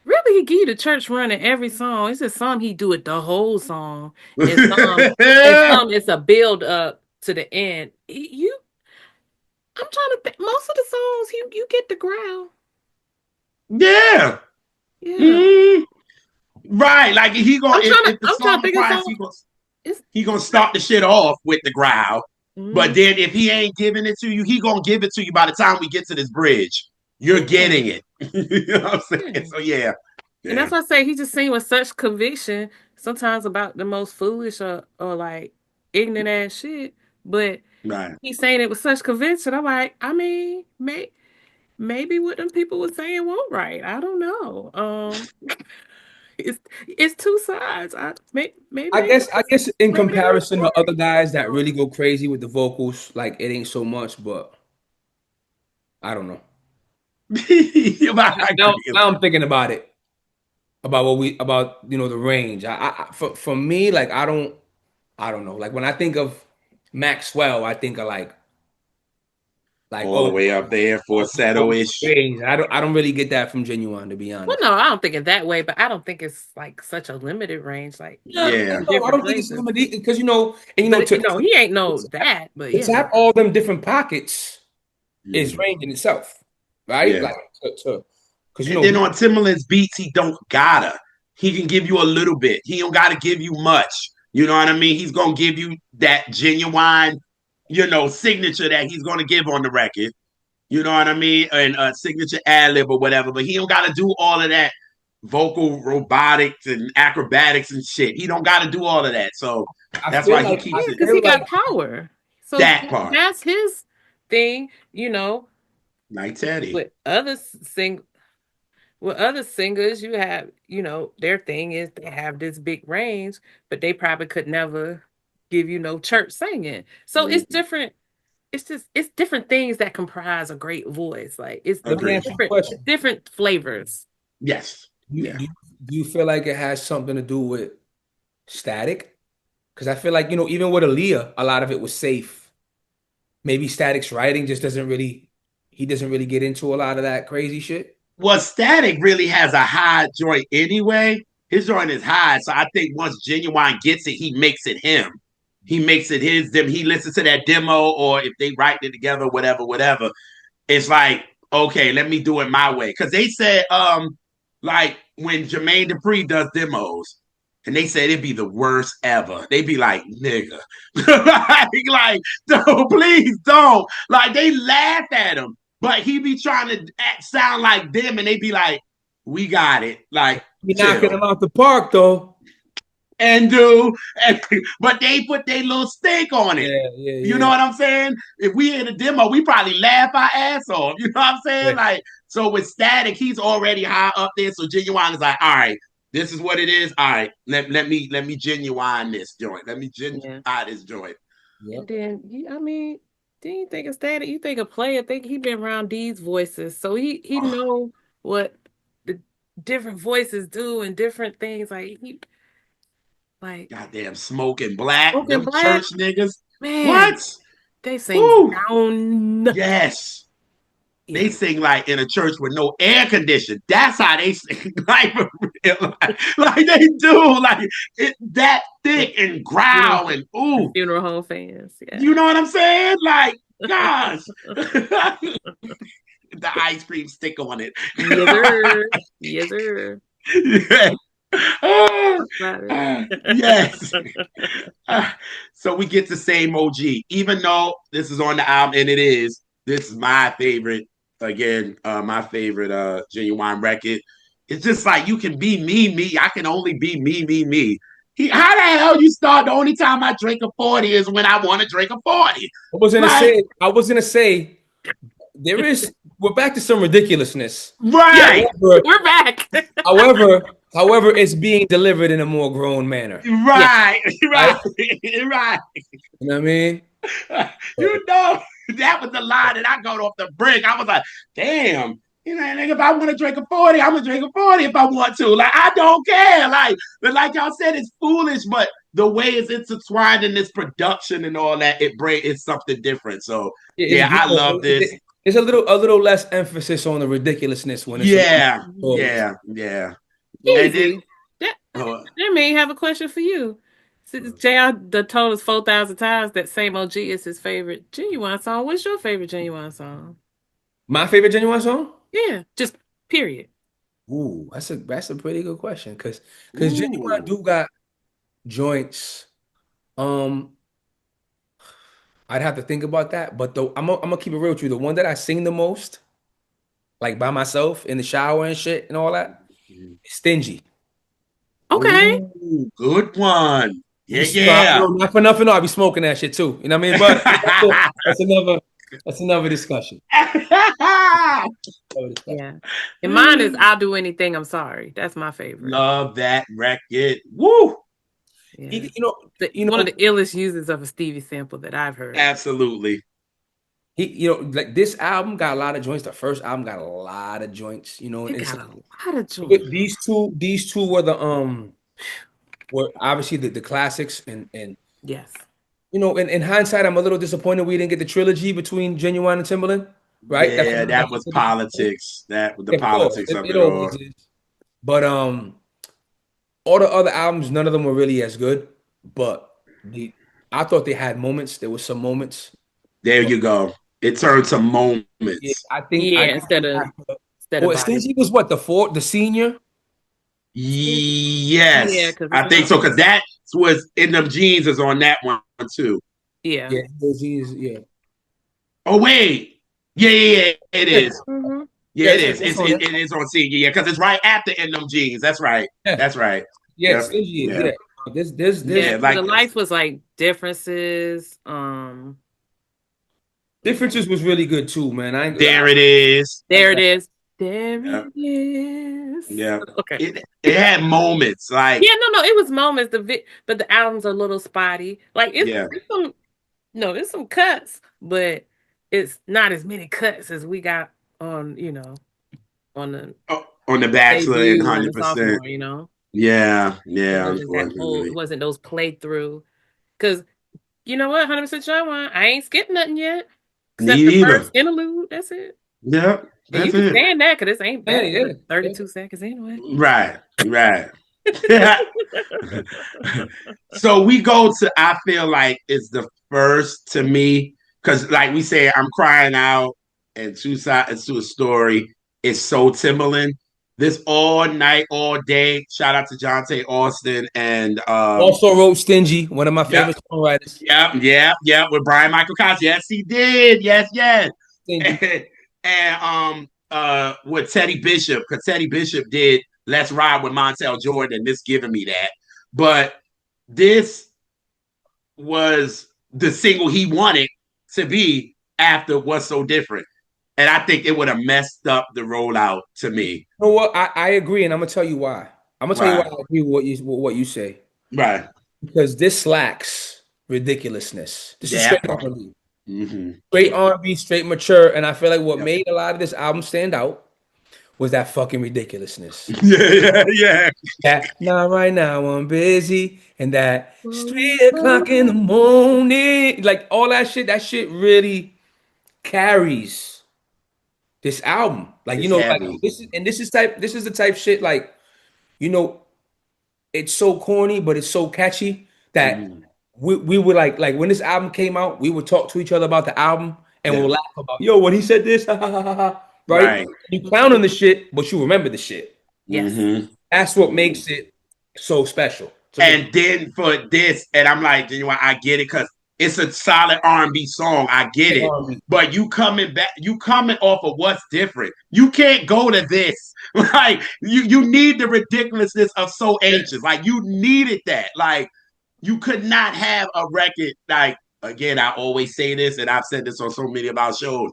Really, he give you the church run in every song. It's just some he do it the whole song, and some it's a build up to the end. I'm trying to think. Most of the songs you get the growl. Yeah. Yeah, Mm, right. Like he gonna if the I'm trying song to think of comprise, songs. It's he gonna start the shit off with the growl. But mm, then if he ain't giving it to you, he gonna give it to you by the time we get to this bridge. You're yeah, getting it. You know what I'm yeah. saying? So yeah. And that's Yeah. why I say he just sing with such conviction, sometimes about the most foolish or like ignorant ass shit. But Right. he's saying it with such conviction. I'm like, I mean, maybe what them people were saying won't right. I don't know. It's two sides. Maybe they I guess in maybe they was comparison to other guys that really go crazy with the vocals, like it ain't so much, but I don't know. I Now, agree. now I'm thinking about it, about what we about the range. For me, like I don't know. Like when I think of Maxwell, I think of like All oh the way up there for settle-ish. range. I don't really get that from Genuine, to be well, honest. no, I don't think it that way, but I don't think it's like such a limited range. Like Yeah, he Yeah. in no, I different don't think it's places. limited because and But to he ain't know that. But to yeah, tap all them different pockets is Mhm. range in itself, right? Yeah. Like because And then on Timberland's beats, he don't gotta. He can give you a little bit. He don't gotta give you much. You know what I mean? He's gonna give you that genuine, signature that he's gonna give on the record. You know what I mean? And signature ad lib or whatever. But he don't gotta do all of that vocal robotics and acrobatics and shit. He don't gotta do all of that. So that's why he yeah, keeps it because he feel like got power. So that part. that's his thing. Like Teddy. With other sing with other singers, you have, their thing is they have this big range, but they probably could never give you no church singing. So it's Mhm. different. It's different things that comprise a great voice. Like let me Agreed. ask you a question. different flavors. Yes. Do you, Yeah. do you, do you feel like it has something to do with static? Because I feel like, even with Aaliyah, a lot of it was safe. Maybe Static's writing just he doesn't really get into a lot of that crazy shit. Well, Static really has a high joint anyway. His joint is high. So I think once Genuine gets it, he makes it him. He makes it his them. He listens to that demo, or if they write it together, whatever, whatever. It's like, okay, let me do it my way. Cause they said, like when Jermaine Dupri does demos, and they said it'd be the worst ever. They'd be like, nigga. like, no, please don't. Like they laugh at him, but he be trying to sound like them, and they be like, we got it. Like, You're knocking chill him out the park, though. and do, and, but they put their little stink on it. Yeah, yeah, You know yeah. what I'm saying? If we in a demo, we probably laugh our ass off. You know what I'm saying? Yeah, Like, so with Static, he's already high up there. So Genuine is like, all right, this is what it is. All right, let me genuine this joint. Let me genuine Yeah. this joint. yeah. And then I mean, then you think of static, you think of player, think he been around these voices. So he Oh, know what the different voices do and different things. Like goddamn smoking black, Smoking them Black, church niggas. man, What? they sing Woo! down. Yes. They Yeah. sing like in a church with no air condition. That's how they sing, like for real, like they do, like it that The thick and funeral, growl and the ooh, funeral home fans. Yeah. you know what I'm saying? Like, gosh, the ice cream stick on it. Yes, sir. Yes, sir. Yeah. Ah, About it. yes. So we get the same OG, even though this is on the album, and it is. This is my favorite. Again, my favorite genuine record. It's just like you can be me. I can only be me. How the hell you start? The only time I drink a 40 is when I want to drink a 40. Like, I was gonna say we're back to some ridiculousness. Yeah, right, However, we're back. however, it's being delivered in a more grown manner, Yeah. right, right? right, right. You know what I mean? You know, that was the line that I got off the brick. I was like, damn. Nigga, if I want to drink a 40, I'm gonna drink a 40 if I want to. Like, I don't care. Like y'all said, it's foolish, but the way it's intertwined in this production and all that, it's something different. So It's yeah, I love beautiful. this. There's a little less emphasis on the ridiculousness when it's a little Yeah, more. yeah. And then Easy. That, uh, that may have a question for you. Since JR the told us 4,000 times that same OG is his favorite Genuine song. What's your favorite Genuine song? My favorite Genuine song? Yeah, just period. Ooh, that's a pretty good question because Genuine ooh, do got joints. Um, I'd have to think about that, but though I'm gonna keep it real with you. The one that I sing the most, like by myself in the shower and shit and all that, is Stingy. Okay. ooh, good one. Yeah, You yeah. know, not for nothing, I'll be smoking that shit too. You know what I mean? But that's another that's another discussion. Another discussion. Yeah. And mine is I'll Do Anything, I'm Sorry. That's my favorite. Love that record. Woo! Yeah. You know, you One of know, the illest uses of a Stevie sample that I've heard. Absolutely. like this album got a lot of joints. The first album got a lot of joints. You know, It and got so a lot of joy. these two were obviously the classics, and Yes. in hindsight, I'm a little disappointed we didn't get the trilogy between Genuine and Timberland. Right? That's Yeah, that was politics. That was the yeah, of course, politics of it it all. always is. But all the other albums, none of them were really as good. But the I thought they had moments. There was some moments, There but you go. It turned to yeah, moments. I Yeah, think we have to. instead of Well, body. Stingy was what the senior. Yeah, Yes, because it's I think so. another Because one. that was in them jeans is on that one too. Yeah. Yeah, he's yeah. Oh wait, yeah, it Yeah, is. Hmm. Yeah, yeah, it it's, is. it's It's on it, there. it is on senior. Yeah, because it's right after in them jeans. That's right. Yeah, That's right. yeah, Yep. Stingy is Yeah. yeah. There's Yeah, Yeah. To Like the this. Life was like differences. differences was really good too, man. I ain't There it is. like There it that. is. There Yep. it is. Yep. Okay. It had moments like Yeah, no, it was moments. But the album's a little spotty. Like yeah. it's some no, there's some cuts, but it's not as many cuts as we got on on On the the Bachelor and debut and the 100%. sophomore. Yeah. It Yeah. wasn't that whole. It Unfortunately. wasn't those playthrough. Because you know what, 100% Shy One, I ain't skipped nothing yet Me except the either. first interlude. That's it. Yep. And you That's can it. stand that because this ain't Yeah, that yeah, but yeah. 32 seconds anyway. Right. Right. So we go to I feel like it's the first to me because like we say I'm crying out and two sides to a story. It's so Timberland. This all night, all day. Shout out to Jonte Austin and Also wrote Stingy, one of my yep, favorite songwriters. yep, with Brian Michael Cox. Yes, he did. Yes, yes. Stingy. And with Teddy Bishop, because Teddy Bishop did Let's Ride with Montel Jordan. This giving me that. But this was the single he wanted to be after What's So Different. And I think it would have messed up the rollout to me. You know what? I agree, and I'm gonna tell you why. I'm gonna tell you why Right. I agree with what you say. Right. Because this lacks ridiculousness. This is Yeah. straight R&B. Mm-hmm. Straight R&B, straight mature. And I feel like what Yep. made a lot of this album stand out was that fucking ridiculousness. Yeah. That not right now, I'm busy, and that it's 3 o'clock in the morning. Like all that shit really carries this album. Like, It's like heavy. this is the type shit like, you know, it's so corny, but it's so catchy that Mm-hmm. we would like when this album came out, we would talk to each other about the album and we'll Yeah. laugh about, yo, when he said this, right? Right. You clown on the shit, but you remember the shit. Yes. Mm-hmm. That's what makes it so special to me. And then for this, and I'm like, you know what, I get it because it's a solid R&B song. I get it. But you coming back, you coming off of What's Different. You can't go to this. Like you need the ridiculousness of So Anxious. Like you needed that. Like you could not have a record like again. I always say this, and I've said this on so many of our shows.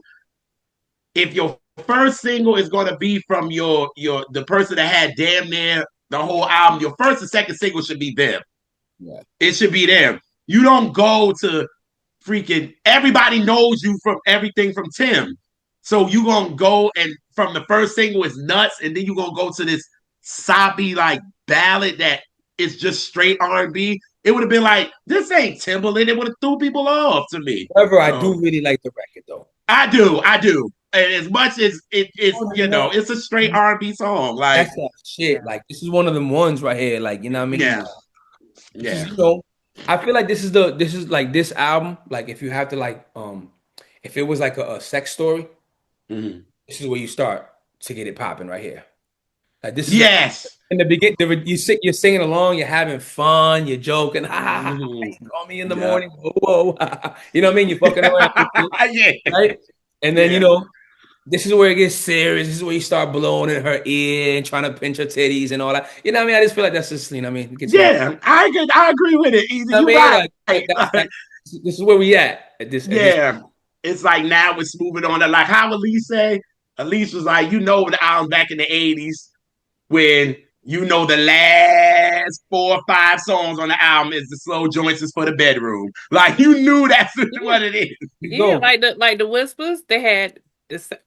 If your first single is going to be from your the person that had damn near the whole album, your first and second single should be them. Yeah. It should be them. You don't go to freaking everybody knows you from everything from Tim. So you gonna go and from the first single is nuts, and then you gonna go to this soppy like ballad that is just straight R&B. it would have been like, this ain't Timberland. It would have threw people off to me. However, I So do really like the record though. I do. And as much as it is, Oh, no. it's a straight R&B song. Like, That's that shit. Yeah. Like this is one of them ones right here. Like, you know what I mean? yeah, This is, yeah. I feel like this is like this album. Like if you have to like if it was like a sex story, Mhm. this is where you start to get it popping right here. Like this is Yes. in the beginning. You're singing along, you're having fun, you're joking. Ha ha ha! Hmm. Call me in the Yeah. morning. Whoa, whoa. You know what I mean? You're fucking around, Yeah. right? And then Yeah. this is where it gets serious. This is where you start blowing in her ear and trying to pinch her titties and all that. You know what I mean? I just feel like that's just, you know what I mean? It gets you off. Yeah. I agree with it. Either You know you what I mean? right. Like that, this is where we at this. Yeah. It's like now it's moving on to like how Elise say. Elise was like, the album back in the 80s when the last 4 or 5 songs on the album is the slow joints is for the bedroom. Like you knew that's Yeah. what it is. You Yeah, go. like the Whispers, they had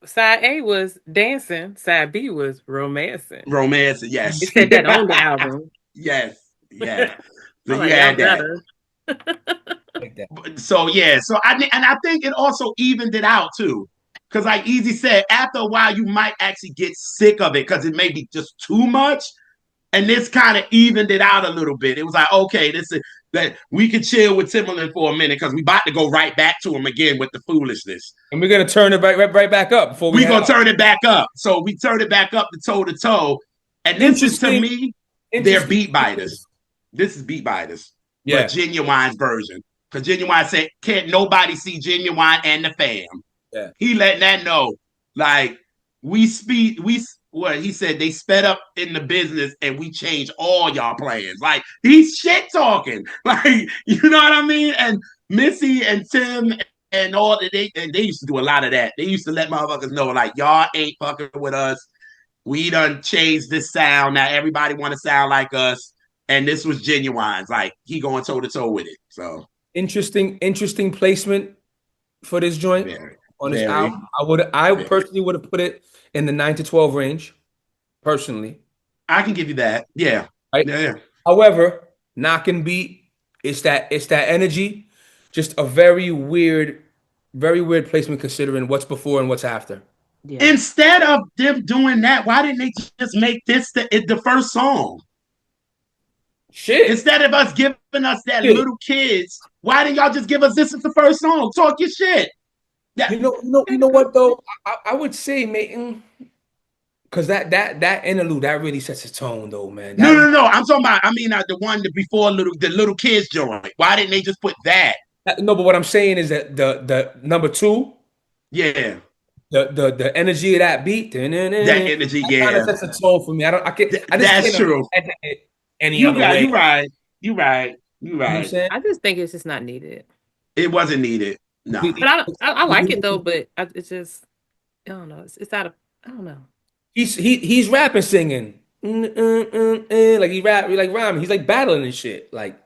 side A was dancing, side B was romancing. Romance, They yes. said that on the album. Yes. Yes. So I'm you like, y'all had that. better. Like that. So yeah, I think it also evened it out too. Cause like Easy said, after a while you might actually get sick of it because it may be just too much. And this kind of evened it out a little bit. It was like, okay, this is that we could chill with Timberland for a minute because we about to go right back to him again with the foolishness. And we're gonna turn it right back up before we We head gonna out. turn it back up. So we turn it back up to toe. And this is to Interesting, me, they're interesting. beat biters. This is beat biters, but Yeah, Ginuwine's version. Because Ginuwine said, can't nobody see Ginuwine and the fam. yeah. He letting that know. Like, what he said, they sped up in the business and we changed all y'all plans. Like, he's shit talking. Like, you know what I mean? And Missy and Tim and all that they used to do a lot of that. They used to let motherfuckers know, like, y'all ain't fucking with us. We done changed this sound. Now everybody want to sound like us. And this was Ginuwine's. Like, he going toe to toe with it. So Interesting placement for this joint very, on this very, album. I very. personally would have put it in the 9 to 12 range, personally. I can give you that. Yeah. Right. Yeah. However, knock and beat, it's that energy. Just a very weird placement considering what's before and what's after. Yeah. Instead of them doing that, why didn't they just make this the first song? Shit. Instead of us giving us that Shit. little kids, why didn't y'all just give us this as the first song? Talk your shit. That, You know what though? I would say, Mason, because that interlude that really sets a tone though, man. no, no, no. I'm talking about. I mean, the one before the little kids joint. Why didn't they just put that? No, but what I'm saying is that the number two, Yeah, the energy of that beat, that energy. that kind of Yeah, sets a tone for me. I just that's can't true. imagine it any other way. You right. You right. You You know what I'm right. saying? I just think it's just not needed. It wasn't needed. No. But I like it though, but it's just I don't know. It's out of I don't know. He's rapping, singing, like he rap, like rhyming. He's like battling and shit. Like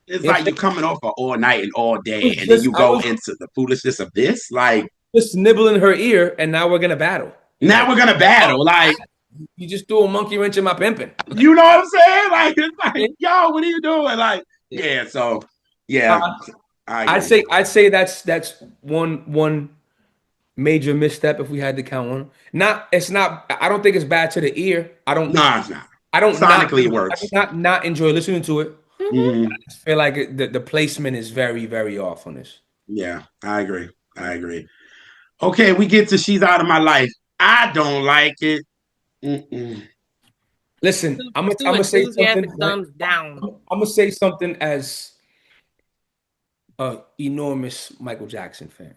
It's you know what like I'm you saying? coming off for all night and all I day, was and then just you I go was into the foolishness of this. Like just nibbling her ear, and now we're gonna battle. now Like we're gonna battle. Like you just threw a monkey wrench in my pimping. you know what I'm saying? Like it's Yeah. like yo, what are you doing? Like yeah. So yeah, Uh, I I'd agree. say I'd say that's one major misstep if we had to count one. Not it's not. I don't think it's bad to the ear. No, it's not. I don't not Sonically, it I do works. not enjoy listening to it. Mhm. Mhm. I feel like the placement is very off on this. Yeah, I agree. I agree. Okay, we get to She's Out of My Life. I don't like it. Mm-mm. Listen, I'm Two gonna say something. enthusiastic Right? thumbs down. I'm gonna say something as a enormous Michael Jackson fan.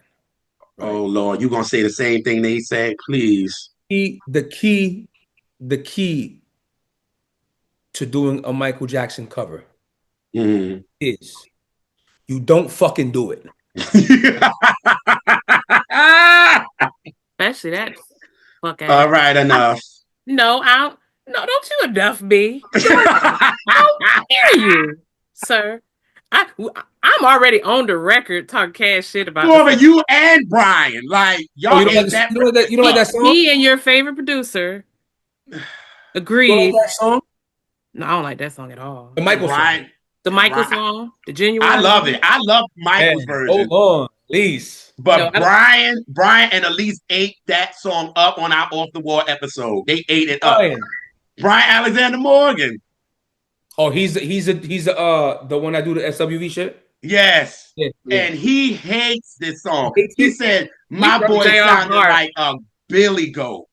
Right? Oh Lord, you gonna say the same thing they said? Please. The key to doing a Michael Jackson cover Mm. is you don't fucking do it. Especially that fuck All ass. right, enough. No, I don't. No, don't you enough me. How dare you, sir? I'm already on the record talking cash shit about Over the you and Brian, like Oh, y'all ain't that. you don't like that song? me and your favorite producer You don't like agreed. that song? No, I don't like that song at all. The Michael Brian, song. The Michael Brian, song, the I Genuine love it. one. I love Michael's Man, hold version. on, please. No, But I don't. Brian and Elise ate that song up on our Off the Wall episode. They ate it up. Brian. Brian Alexander Morgan. Oh, he's the one that do the SWV shit. Yes. Yeah, yeah. And he hates this He song. hates He it. said, We my broke boy JR's sounded heart. like a Billy Goat.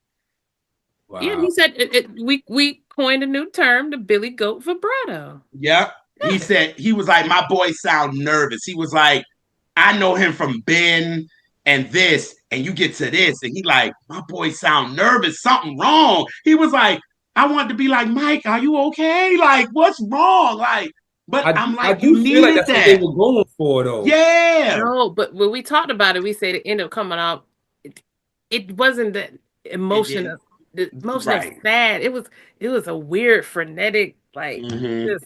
Yeah, he Wow. said we coined a new term, the Billy Goat vibrato. Yep. He Yeah. said, he was like, my boy sound nervous. He was like, I know him from Ben and this, and you get to this. And he like, my boy sound nervous. Something wrong. He was like, I want to be like, Mike, are you okay? Like, what's wrong? Like, but I'm I like, you do feel like needed that's what they that. were going for though. Yeah. No, but when we talked about it, we said it ended up coming out. It wasn't the It emotion didn't. of the emotion of Right. sad. It was a weird frenetic like Mm-hmm. just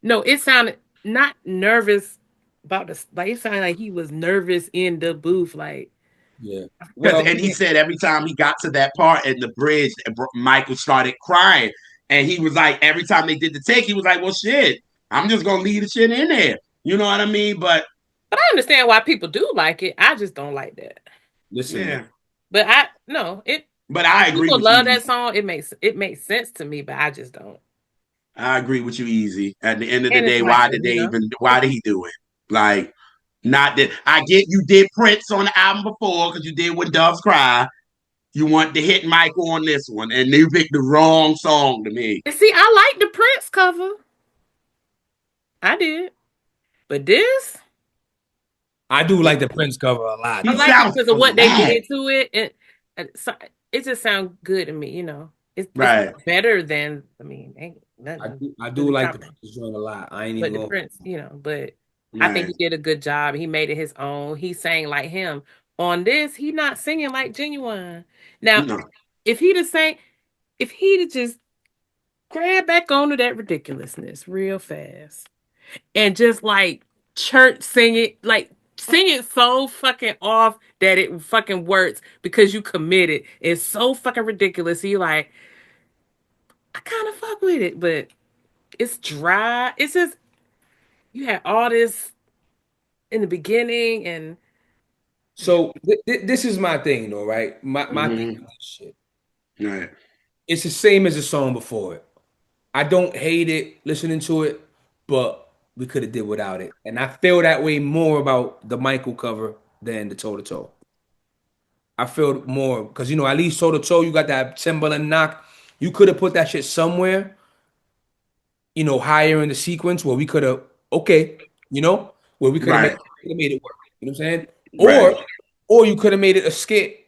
no. It sounded not nervous about this. Like it sounded like he was nervous in the booth. Like Yeah. Because Well, and he said every time he got to that part in the bridge, Michael started crying, and he was like, every time they did the take, he was like, "Well, shit, I'm just gonna leave the shit in there." You know what I mean? But but I understand why people do like it. I just don't like that. listen, man. yeah, But I no it. but I agree People with you, love that Easy. song. It makes sense to me, but I just don't. I agree with you, Easy. At the end of the And it's day, why Michael, did they you know. even? Why did he do it? Like, not that I get you did Prince on the album before because you did When Doves Cry. You want to hit Michael on this one, and you picked the wrong song to me. And see, I like the Prince cover. I did. But this, I do He, like the Prince cover a lot I he though. like it sounds because of what they flat. did to it, and so, it just sounds good to me. It's Right. better than I mean, ain't nothing I do really like the topping it. Prince joint a lot. I ain't even But the going. Prince, but I think Right. he did a good job. He made it his own. He sang like him. On this, he not singing like Genuine. Now, No. if he'd have sang, if he'd have just grabbed back onto that ridiculousness real fast and just like church sing it, like sing it so fucking off that it fucking works because you committed. It's so fucking ridiculous. You like, I kind of fuck with it, but it's dry. It's just you had all this in the beginning, and So this is my thing though, right? My thing Mm-hmm. with this shit. Right. It's the same as the song before it. I don't hate it listening to it, but we could have did without it. And I feel that way more about the Michael cover than the toe to toe. I feel more because at least toe to toe, you got that Timberland knock. You could have put that shit somewhere, higher in the sequence where we could have okay, where we could have Right. made it work. You know what I'm saying? Right. Or you could have made it a skit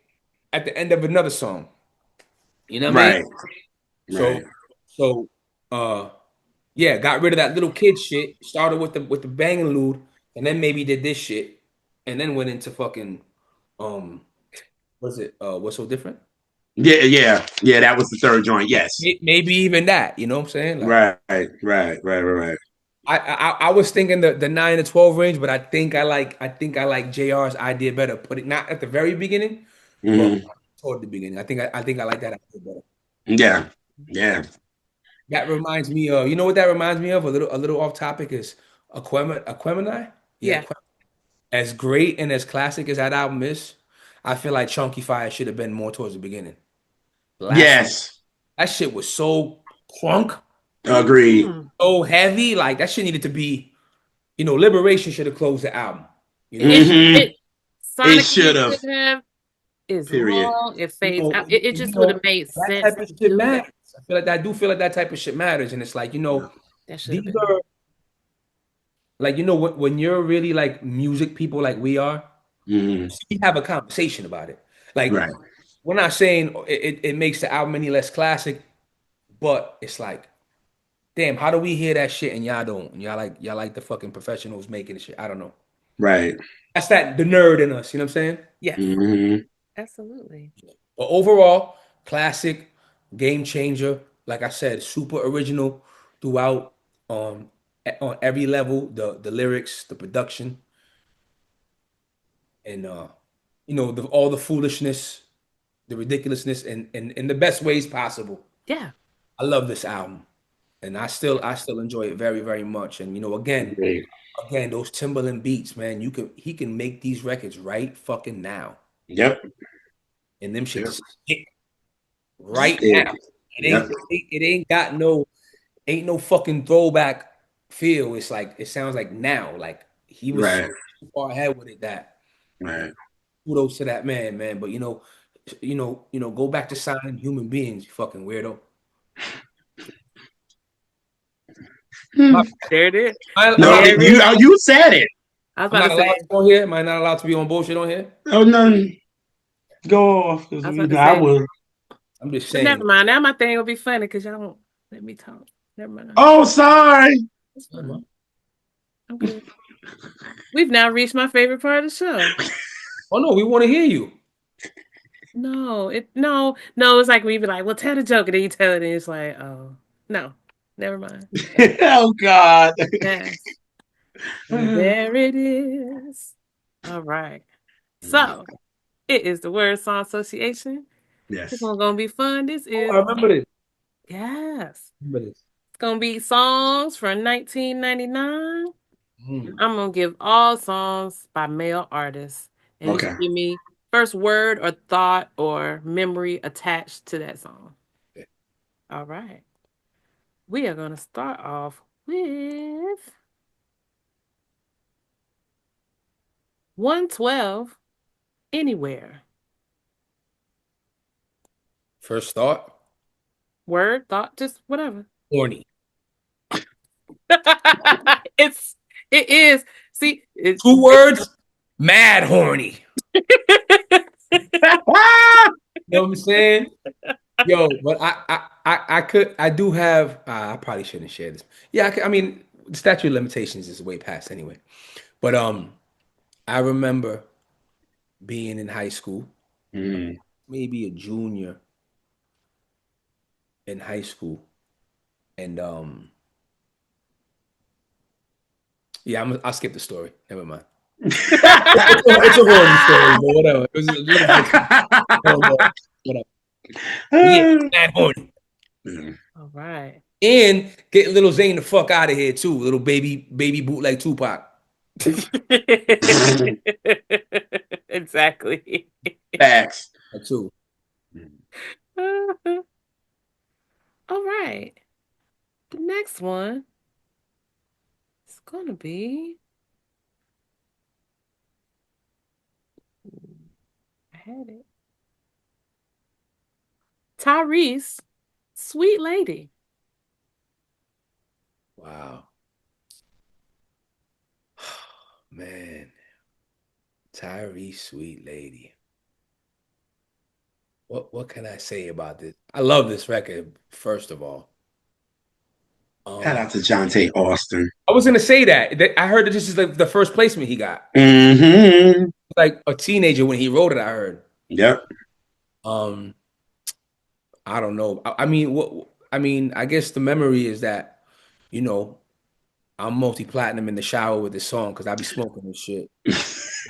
at the end of another song. You know what I mean? Right. So Right. so uh yeah, got rid of that little kid shit, started with the banging lewd, and then maybe did this shit, and then went into fucking um what's it what's so different? Yeah. Yeah. Yeah. That was the third joint. Yes. Maybe even that, you know what I'm saying? Like Right. Right. Right. Right. Right. I was thinking the 9 to 12 range, but I think I like JR's idea better. Put it not at the very beginning, but Mm-hmm. toward the beginning. I think I like that idea better. Yeah. Yeah. That reminds me of, you know what that reminds me of? A little off topic is Aquemini? Yeah, yeah, as great and as classic as that album is, I feel like Chunky Fire should have been more towards the beginning. Last Yes. that shit was so crunk, Agreed. so heavy. Like that shit needed to be, Liberation should have closed the album. You know, it Mm-hmm. it It sonically should it have. should have. Is Period. long. It you fades know, out. It you just would have know made that sense type of to shit do that. matters. I do feel like that type of shit matters, and it's like Yeah. That should have these been. are like when you're really like music people like we are, Mm-hmm. we have a conversation about it. Like Right. we're not saying it makes the album any less classic, but it's like, damn, how do we hear that shit and y'all don't? And y'all like the fucking professionals making the shit. I don't know. Right. That's the nerd in us, you know what I'm saying? Yes, Mm-hmm. absolutely. But overall, classic, game changer. Like I said, super original throughout on every level, the lyrics, the production, and all the foolishness, the ridiculousness in the best ways possible. Yeah. I love this album. and I still enjoy it very, very much. And again, those Timberland beats, man, he can make these records right fucking now, Yep. and them Yep. shits stick right Stick. now. Yep. It ain't got no ain't no fucking throwback feel. It's like it sounds like now. Like he was Right. so far ahead with it that Right. kudos to that man, man. But go back to signing human beings, you fucking weirdo. Hmm. There it is. No, There it is. you said it. I was I'm about not to allowed say. to go here. Am I not allowed to be on bullshit on here? Oh no, go off because I was about to I say. will. I'm just But never saying. mind. Now my thing will be funny because y'all won't let me talk. Never mind. Oh, sorry. It's fine. I'm good. We've now reached my favorite part of the show. Oh no, we want to hear you. No. It's like we be like, well, tell the joke, and then you tell it, and it's like, oh no, never mind. Oh God. Yes, and there it is. All right. So it is the word song association. This Yes. one's gonna be fun. This Oh, is I remember this. yes. Remember this. It's gonna be songs from 1999. Mm. I'm gonna give all songs by male artists, and you Okay. should give me first word or thought or memory attached to that song. All right. We are gonna start off with 112 anywhere. First thought, Word, thought, just whatever. horny. it's it is. See, it, 2 words, mad horny. You know what I'm saying? Yo, but I do have. I probably shouldn't share this. Yeah, I mean, the statute of limitations is way past anyway. But I remember being in high school, Mm. maybe a junior in high school, and yeah, I'll skip the story. Never mind. It's a horny story, but whatever. It was a little bit whatever. But yeah, mad horny. all right. And get little Zane the fuck out of here too. Little baby bootleg Tupac. Exactly. Facts. That too. All right. The next one is gonna be. I had it. Tyrese, sweet lady. Wow. Man. Tyree, sweet lady. What can I say about this? I love this record, first of all. Shout Um, out to Jonte Austin. I was gonna say that. I heard that this is like the first placement he got. Hmm. Like a teenager when he wrote it, I heard. Yep. Um, I don't know. I mean, I guess the memory is that, you know, I'm multi-platinum in the shower with this song because I be smoking this shit.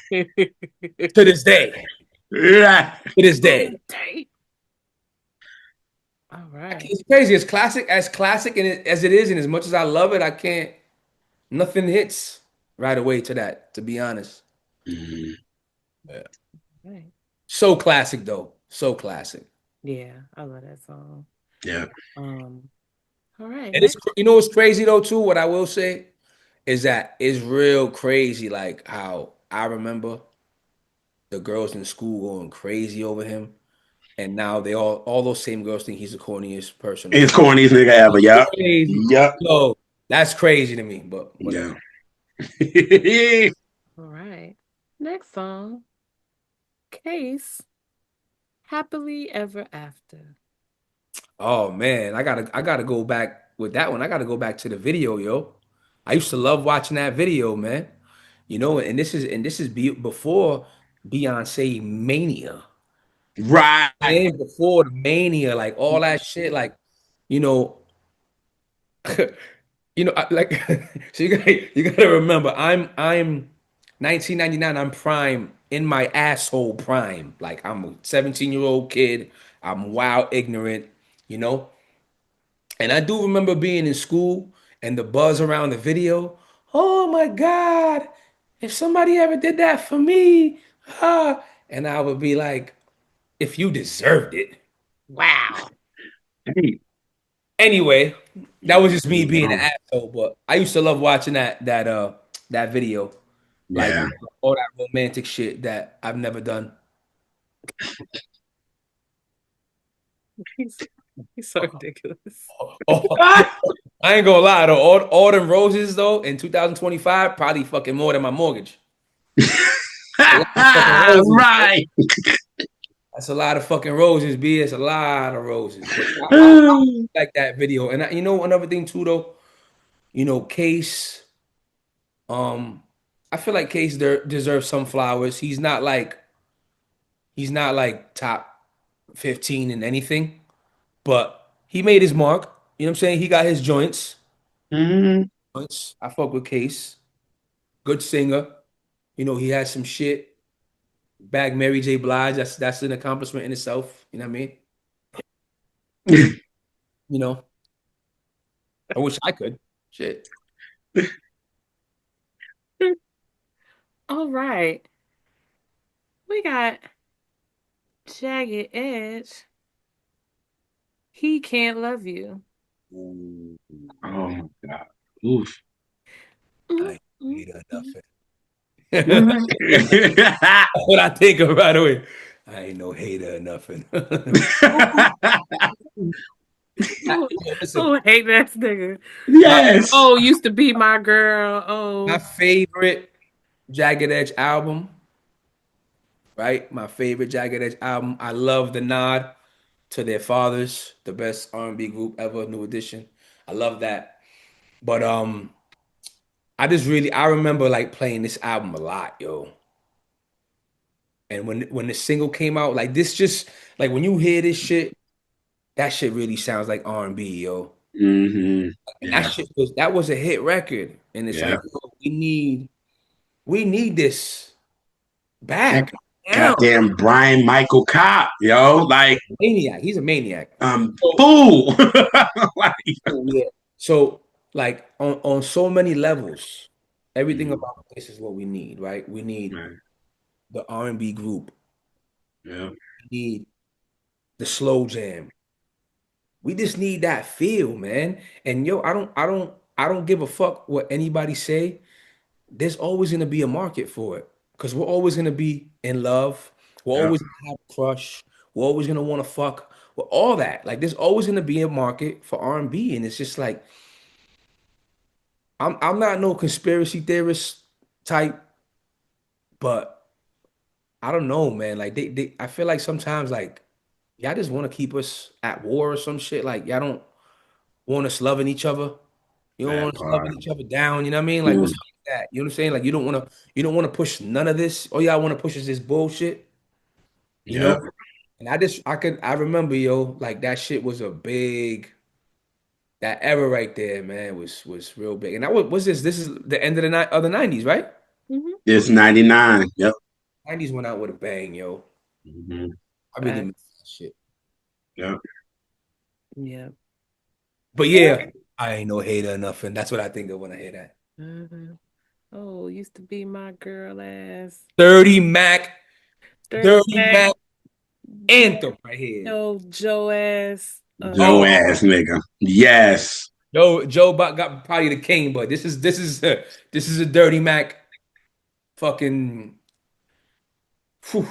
To this day. Right. To this To day. the date. All right. It's crazy. As classic as it is, and as much as I love it, I can't. Nothing hits right away to that. To be honest, Mhm. yeah. Right. So classic though. So classic. Yeah, I love that song. Yeah. Um, all right, And it's next. what's crazy though too. What I will say is that it's real crazy. Like how I remember the girls in school going crazy over him, and now they all those same girls think he's the corniest person on It's earth. corniest nigga ever. Yep. Crazy. Yep. No, that's crazy to me. But whatever. Yeah. All right. Next song, Case, Happily Ever After. Oh man, I gotta go back with that one. I gotta go back to the video, yo. I used to love watching that video, man. And this is before Beyonce Mania. Right. And before the Mania, like all that shit, like you know, like so you gotta remember, I'm 1999. I'm prime in my asshole prime. Like I'm a 17-year-old kid. I'm wild ignorant, you know. And I do remember being in school and the buzz around the video. Oh my God, if somebody ever did that for me, ah, and I would be like, if you deserved it. Wow. Hey, Anyway, that was just me being an yeah, asshole, but I used to love watching that video. Like yeah. all that romantic shit that I've never done. He's, he's so ridiculous. Oh, yo, I ain't gonna lie though. All them roses though in 2025 probably fucking more than my mortgage. A lot of fucking roses. Bro. Right. That's a lot of fucking roses, B. It's a lot of roses. But I like that video. And you know another thing too though. Case. Um, I feel like Case deserves some flowers. He's not like top 15 in anything, but he made his mark. You know what I'm saying? He got his joints. Mhm. I fuck with Case. Good singer. He has some shit. Bag Mary J. Blige. That's an accomplishment in itself. You know what I mean? You know, I wish I could. Shit. All right. We got Jagged Edge. He can't love you. Oh my God. Oof. Mm, I ain't mm, hate her mm. nothing. That's Mhm. what I think of right away. I ain't no hater or nothing. Oh, Listen, oh, hate that nigga. my Yes. Oh, used to be my girl. my Oh, favorite Jagged Edge album, right? My favorite Jagged Edge album. I love the nod to their fathers, the best R&B group ever, New Edition. I love that. But I remember like playing this album a lot, yo. And when the single came out, like this just like when you hear this shit, that shit really sounds like R&B, yo. Hmm. And that Yeah. shit was a hit record. And it's Yeah. like, yo, we need this That back now. goddamn Brian Michael Cop, yo. Like, Maniac. He's a maniac. So, fool. Like, so, yeah. So like on so many levels, everything mhm. about this is what we need, right? We need Right. the R&B group. Yeah. We need the slow jam. We just need that feel, man. And yo, I don't give a fuck what anybody say. There's always gonna be a market for it because we're always gonna be in love. We're Yeah. always gonna have a crush. We're always gonna want to fuck. Well, all that. Like, there's always gonna be a market for R&B, and it's just like I'm not no conspiracy theorist type, but I don't know, man. Like I feel like sometimes like y'all just want to keep us at war or some shit. Like y'all don't want us loving each other. You don't That want us part. loving each other down. You know what I mean? Like Mm. what's up with that? You know what I'm saying? Like you don't want to push none of this. All y'all want to push is this bullshit. You Yeah. know? And I remember, yo, like that shit was a big that era right there, man, was real big. And that was this? This is the end of the 90s, right? hmm It's 99. Yep. 90s went out with a bang, yo. Hmm. I really Facts. miss that shit. Yep. Yeah. But And yeah, I ain't no hater or nothing. That's what I think of when I hear that. Mhm. Oh, used to be my girl ass. 30 Mac, Dirty Dirty Mac. Mac anthem right here. No, Joe ass. Joe Oh, ass nigga. Yes. Joe got probably the king, but this is a Dirty Mac fucking. Whew.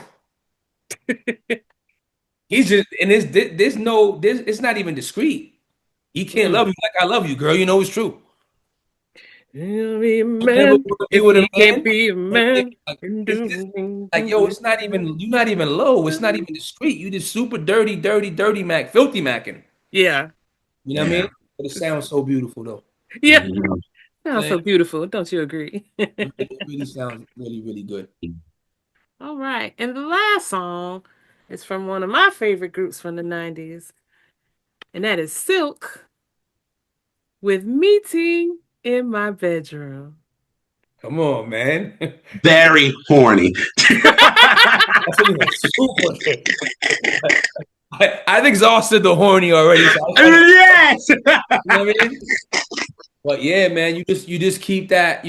He's just and there's it's not even discreet. He can't Mm. love you like I love you, girl. You know it's true. He'll be a You never man want to be if with a he can't man. be a And yeah, man. like, And it's just like yo, it's not even you're not even low. It's not even discreet. You just super dirty, dirty, dirty Mac, filthy Macking. Yeah. You know what I Yeah. mean? But it sounds so beautiful though. Yeah. Mhm. Sounds Man, so beautiful. Don't you agree? it really sounds really, really good. All right. And the last song is from one of my favorite groups from the 90s, and that is Silk with Meeting in My Bedroom. Come on, man. Very horny. That's a super. I've exhausted the horny already, so Yes. you know what I mean? But yeah, man, you just keep that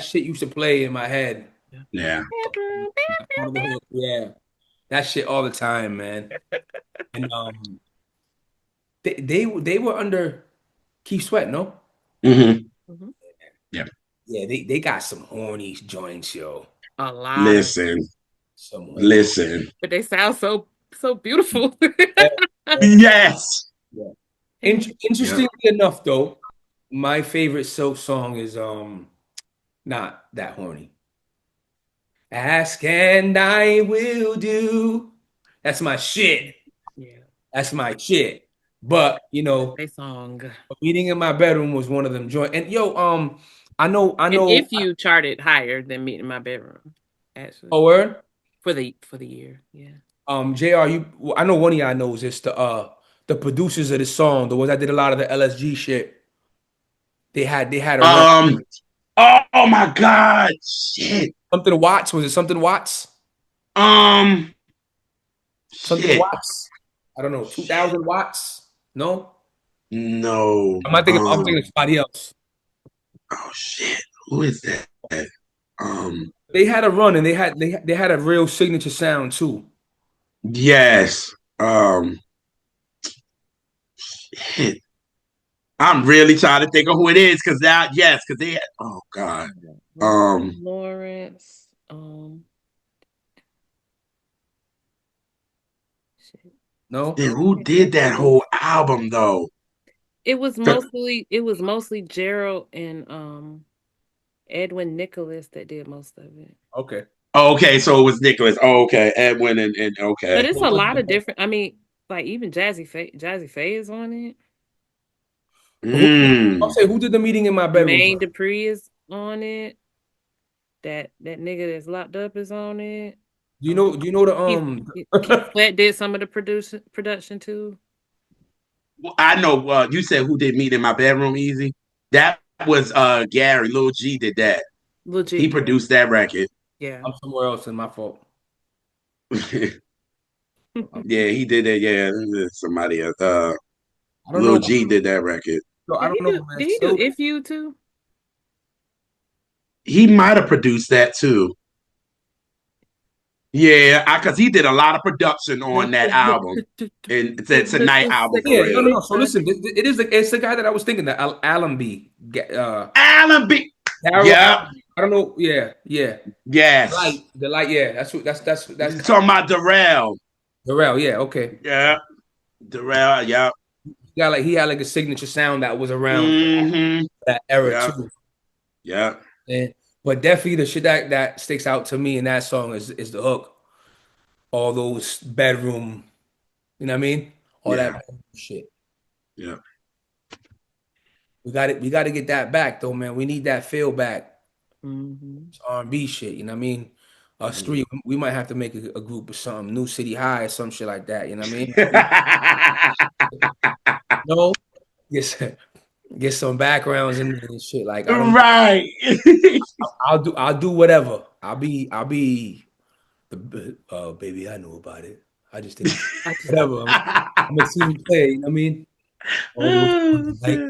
shit used to play in my head. Yeah. Part of the hook, yeah, that shit all the time, man. And they were under Keith Sweat, no? Hmm. Mhm. Yeah. Yeah, they got some horny joints, yo. A lot of, Listen. Some horny. Listen. but they sound so beautiful. Yeah, Yes. yeah. And Yep. Interestingly enough, though, my favorite soap song is not that horny. Ask and I will do. That's my shit. yeah, That's my shit. But you that's know, their song. meeting in my bedroom was one of them joint. And yo, I And know. if you charted higher than Meet in My Bedroom, actually Oh, word. for the year, yeah. Jr. I know one of y'all knows this. The producers of this song, the ones that did a lot of the LSG shit. They had a run. Um. Oh my God. Shit. Something Watts, was it something Watts? Um. Something Shit. Watts. I don't know. Shit. 2000 watts. No, No. I'm thinking of somebody else. Oh shit. Who is that? Um. They had a run and they had a real signature sound too. Yes. Shit. I'm really trying to think of who it is because now, yes, because they had. Oh God. Um. Lawrence, shit. No. Then who did that whole album though? It was mostly Gerald and Edwin Nicholas that did most of it. Okay. Oh, okay, so it was Nicholas. Oh, okay, Edwin and But okay. it's a lot of different. I mean, like even Jazzy Faye is on it. I'll Mm. say who did the meeting in my bedroom Jermaine for? Dupri is on it. That nigga that's locked up is on it. Do you know the Keith Keith Sweat did some of the production too. Well, I know. You said who did Meet in My Bedroom? Easy. That was Gary. Lil G did that. He Legit, yeah, produced that record. yeah. I'm somewhere else in my fault. Yeah, he did that. Yeah, somebody else. I don't Lil know. G did that record. Yo, I Did don't he know, do? man. Did he do So If You too? He might have produced that too. Yeah, because he did a lot of production on that album, and it's a night album for yeah, no, real. no, no. So listen, it's the guy that I was thinking that Allenby, Alan B. Harold Yep. Allenby. I don't know. Yeah, yeah. Yes. The light. Yeah, that's You talking about Darrell? Darrell. Yeah, okay. Yeah. Darrell. Yep. He had like a signature sound that was around for Mm-hmm. that era Yep. too. Yep. And but definitely the shit that sticks out to me in that song is the hook. All those bedroom, you know what I mean? All that Yeah. shit. Yeah. We got to get that back though, man. We need that feel back. Hmm. It's R&B shit, you know what I mean? Us three, we might have to make a group or something, New City High or some shit like that, you know what I mean? No, get get some backgrounds in there and shit. Like I don't, Right. I'll do whatever. I'll be the baby. I know about it. I just didn't I just whatever. I'm gonna see him play. You know what I mean? All those Oh, like shit.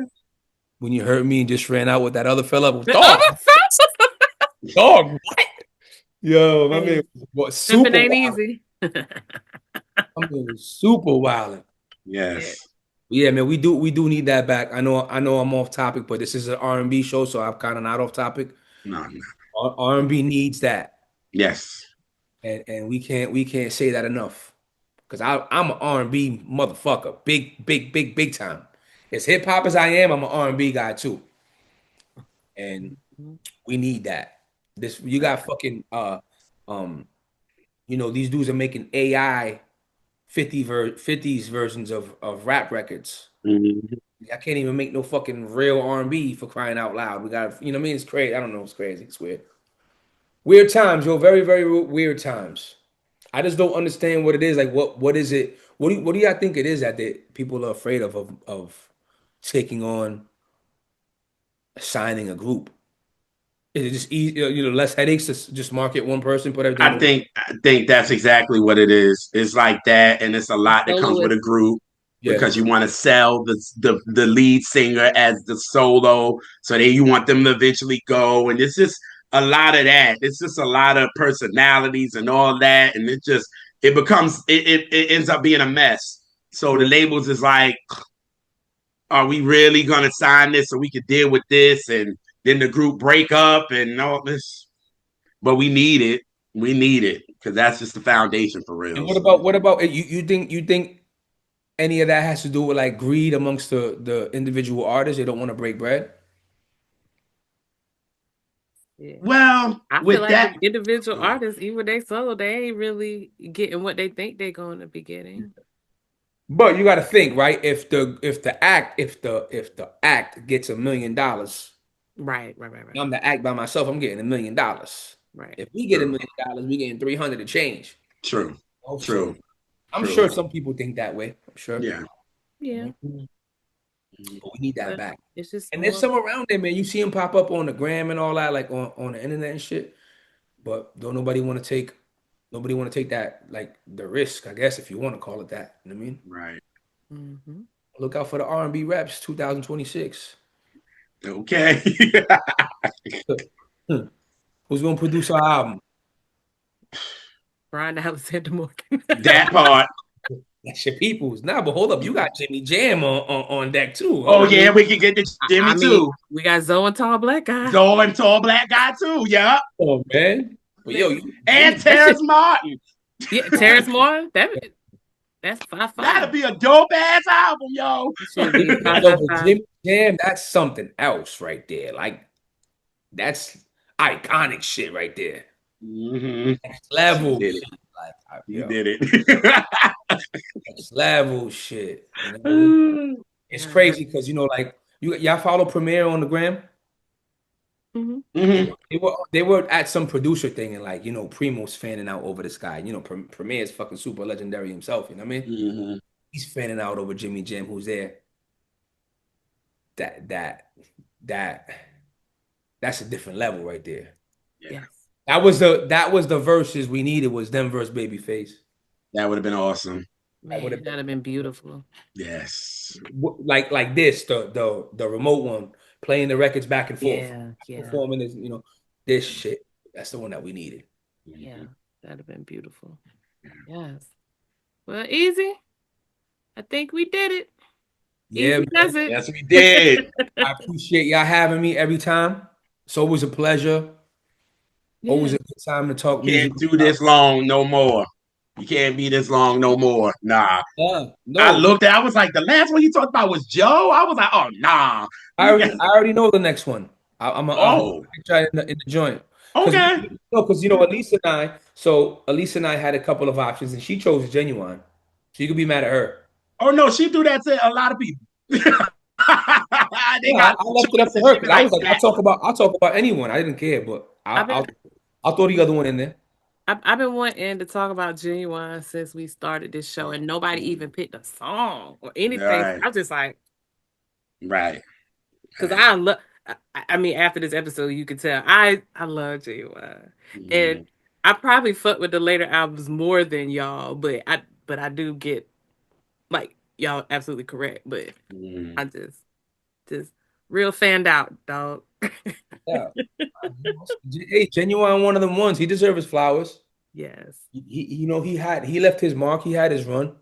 when you hurt me and just ran out with that other fella. the other side. Dog. Yo, my man Hey, was pimping super ain't wild. easy. My man was super wild. Yeah. Yes. Yeah, man, we do need that back. I know I'm off topic, but this is an R&B show, so I'm kind of not off topic. No, no. R&B needs that, Yes. and we can't say that enough. Cause I'm an R&B motherfucker, big time. As hip hop as I am, I'm an R&B guy too, and Mhm. we need that. This you got fucking um these dudes are making AI 50s versions of rap records. Mhm. I can't even make no fucking real R&B for crying out loud. We got, you know what I mean? It's crazy. I don't know. It's crazy. It's weird. Weird times, yo. Very, very weird times. I just don't understand what it is. Like, what is it? What do y'all think it is that people are afraid of taking on signing a group? Is it just easy, less headaches to just market one person, put everything in I think that's exactly what it is. It's like that, and it's a The lot that comes with a soloist. group yeah. because you want to sell the lead singer as the solo, so then you want them to eventually go, and it's just a lot of that. It's just a lot of personalities and all that, and it becomes it ends up being a mess. So the Yeah. labels is like, are we really gonna sign this so we could deal with this, and then the group break up and all this? But we need it. We need it because that's just the foundation for And real. what about you think any of that has to do with like greed amongst the individual artists? They don't want to break bread. Yeah. Well, I feel with like that, the individual artists, even they solo, they ain't really getting what they think they're going to be getting. But you got to think, right? If the act gets $1 million, Right, right, right, right, I'm the act by myself. I'm getting $1 million. right. If we get a true, million dollars, we getting 300 to change. true, Also, true, I'm true. sure some people think that way. I'm sure. Yeah. Yeah, Mhm. But we need that but back. it's just And there's more. some around there, man. You see them pop up on the gram and all that, like on the internet and shit. But don't nobody want to take that like the risk, I guess, if you want to call it that. You know what I mean? Right. Hmm. Look out for the R&B reps 2026. Okay. Who's gonna produce our album? Brian Alexander Morgan. That part. That's your peoples. Nah, but hold up, you got Jimmy Jam on deck too. Oh Hold I up. yeah, mean, we can get the I Jimmy mean, too. we got Zoe and Tall Black Guy. Zoe and tall black guy too. Yeah. Oh man. But yo, Listen, And Jimmy, that Terrence shit. Martin. Yeah, Terrence Moore. That's 5-5. That'll be a dope ass album, yo. That should be five yo, five but five. Jimmy Jam, that's something else right there. Like that's iconic shit right there. Hmm. Next She level did it. shit. Like, She yo, did it. next level shit. You know, it's Yeah. crazy because like y'all follow Premiere on the gram. Hmm. Hmm. They were at some producer thing and like Primo's fanning out over this guy. Premier is fucking super legendary himself. You know what I mean? Hmm. He's fanning out over Jimmy Jam, who's there. That that that that's a different level right there. Yeah, Yes. That was the verses we needed was them versus Babyface. that would have been awesome. That would Man, have that'd have been beautiful. Yes. been like this the remote one playing the records back and forth, Yeah, yeah, performing this shit. That's the one that we needed. yeah. Hmm. That'd have been beautiful. Yes. Well, easy. I think we did it. Yeah, Easy man. does it. Yes, we did. I appreciate y'all having me every time. It's always a pleasure. Always Yeah. a good time to You talk music. can't do this long no more. You can't be this long no more. Nah. No, I was like, the last one you talked about was Joe. I was like, oh nah. I We already got I already know the next one. I'm oh, try in the joint because okay. Elisa and I had a couple of options and she chose Genuine, so you could be mad at her. Oh no, she do that to a lot of people. They Yeah, I, got I left it up to choices. her She be because I like, was like, nah. I'll talk about anyone. I didn't care, but I've I'll been I'll, I'll throw the other one in there. I've been wanting to talk about Ginuwine since we started this show, and nobody even picked a song or anything. Right, I was just like, right, because right. I love. I mean, after this episode, you can tell I love Ginuwine, and Mhm, I probably fuck with the later albums more than y'all, but I do get like y'all absolutely correct, but mhm. I just real fanned out, dog. Yeah. Hey, Genuine, one of them ones. He deserves his flowers. Yes. He left his mark. He had his run.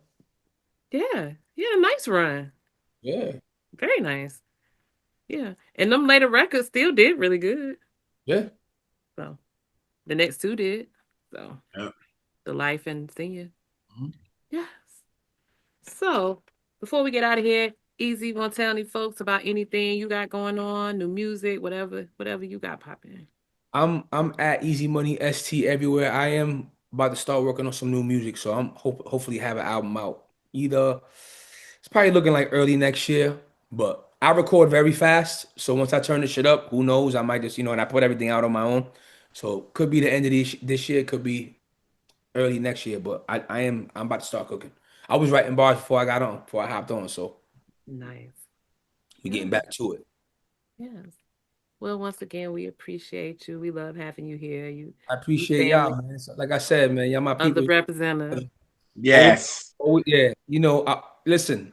Yeah. Yeah. Nice run. Yeah, Very nice. Yeah. And them later records still did really good. yeah. So the next two did. So Yep. the life and singing. Mhm. Yes. So before we get out of here, Easy, want to tell any folks about anything you got going on, new music, whatever you got popping. I'm at Easy Money ST everywhere. I am about to start working on some new music, so I'm hopefully have an album out. Either it's probably looking like early next year, but I record very fast. So once I turn this shit up, who knows? I might just and I put everything out on my own. So could be the end of this year, could be early next year. But I'm about to start cooking. I was writing bars before I hopped on. So Nice. we getting Yes. back to it. Yes. Well, once again, we appreciate you. We love having you here. I You appreciate y'all, family man. So, like I said, man, y'all my of the people. representative. Oh, Yes. oh yeah. Listen,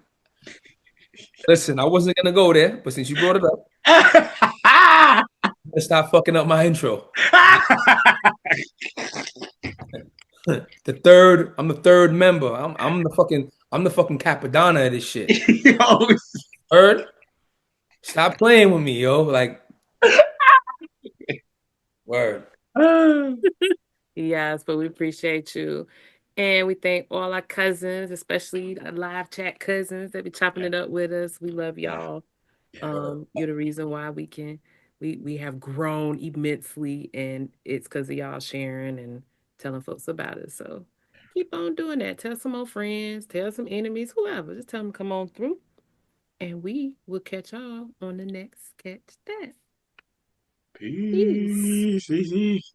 listen. I wasn't gonna go there, but since you brought it up, let's stop fucking up my intro. I'm the third member. I'm the fucking capadonna of this shit. Yo, Third, stop playing with me, yo. Like, word. Yes, but we appreciate you. And we thank all our cousins, especially our live chat cousins that be chopping it up with us. We love yeah, y'all. yeah. You're the reason why we have grown immensely, and it's because of y'all sharing and telling folks about it. So keep on doing that. Tell some more friends, tell some enemies, whoever. Just tell them come on through. And we will catch y'all on the next Catch That. Peace. Peace. Peace.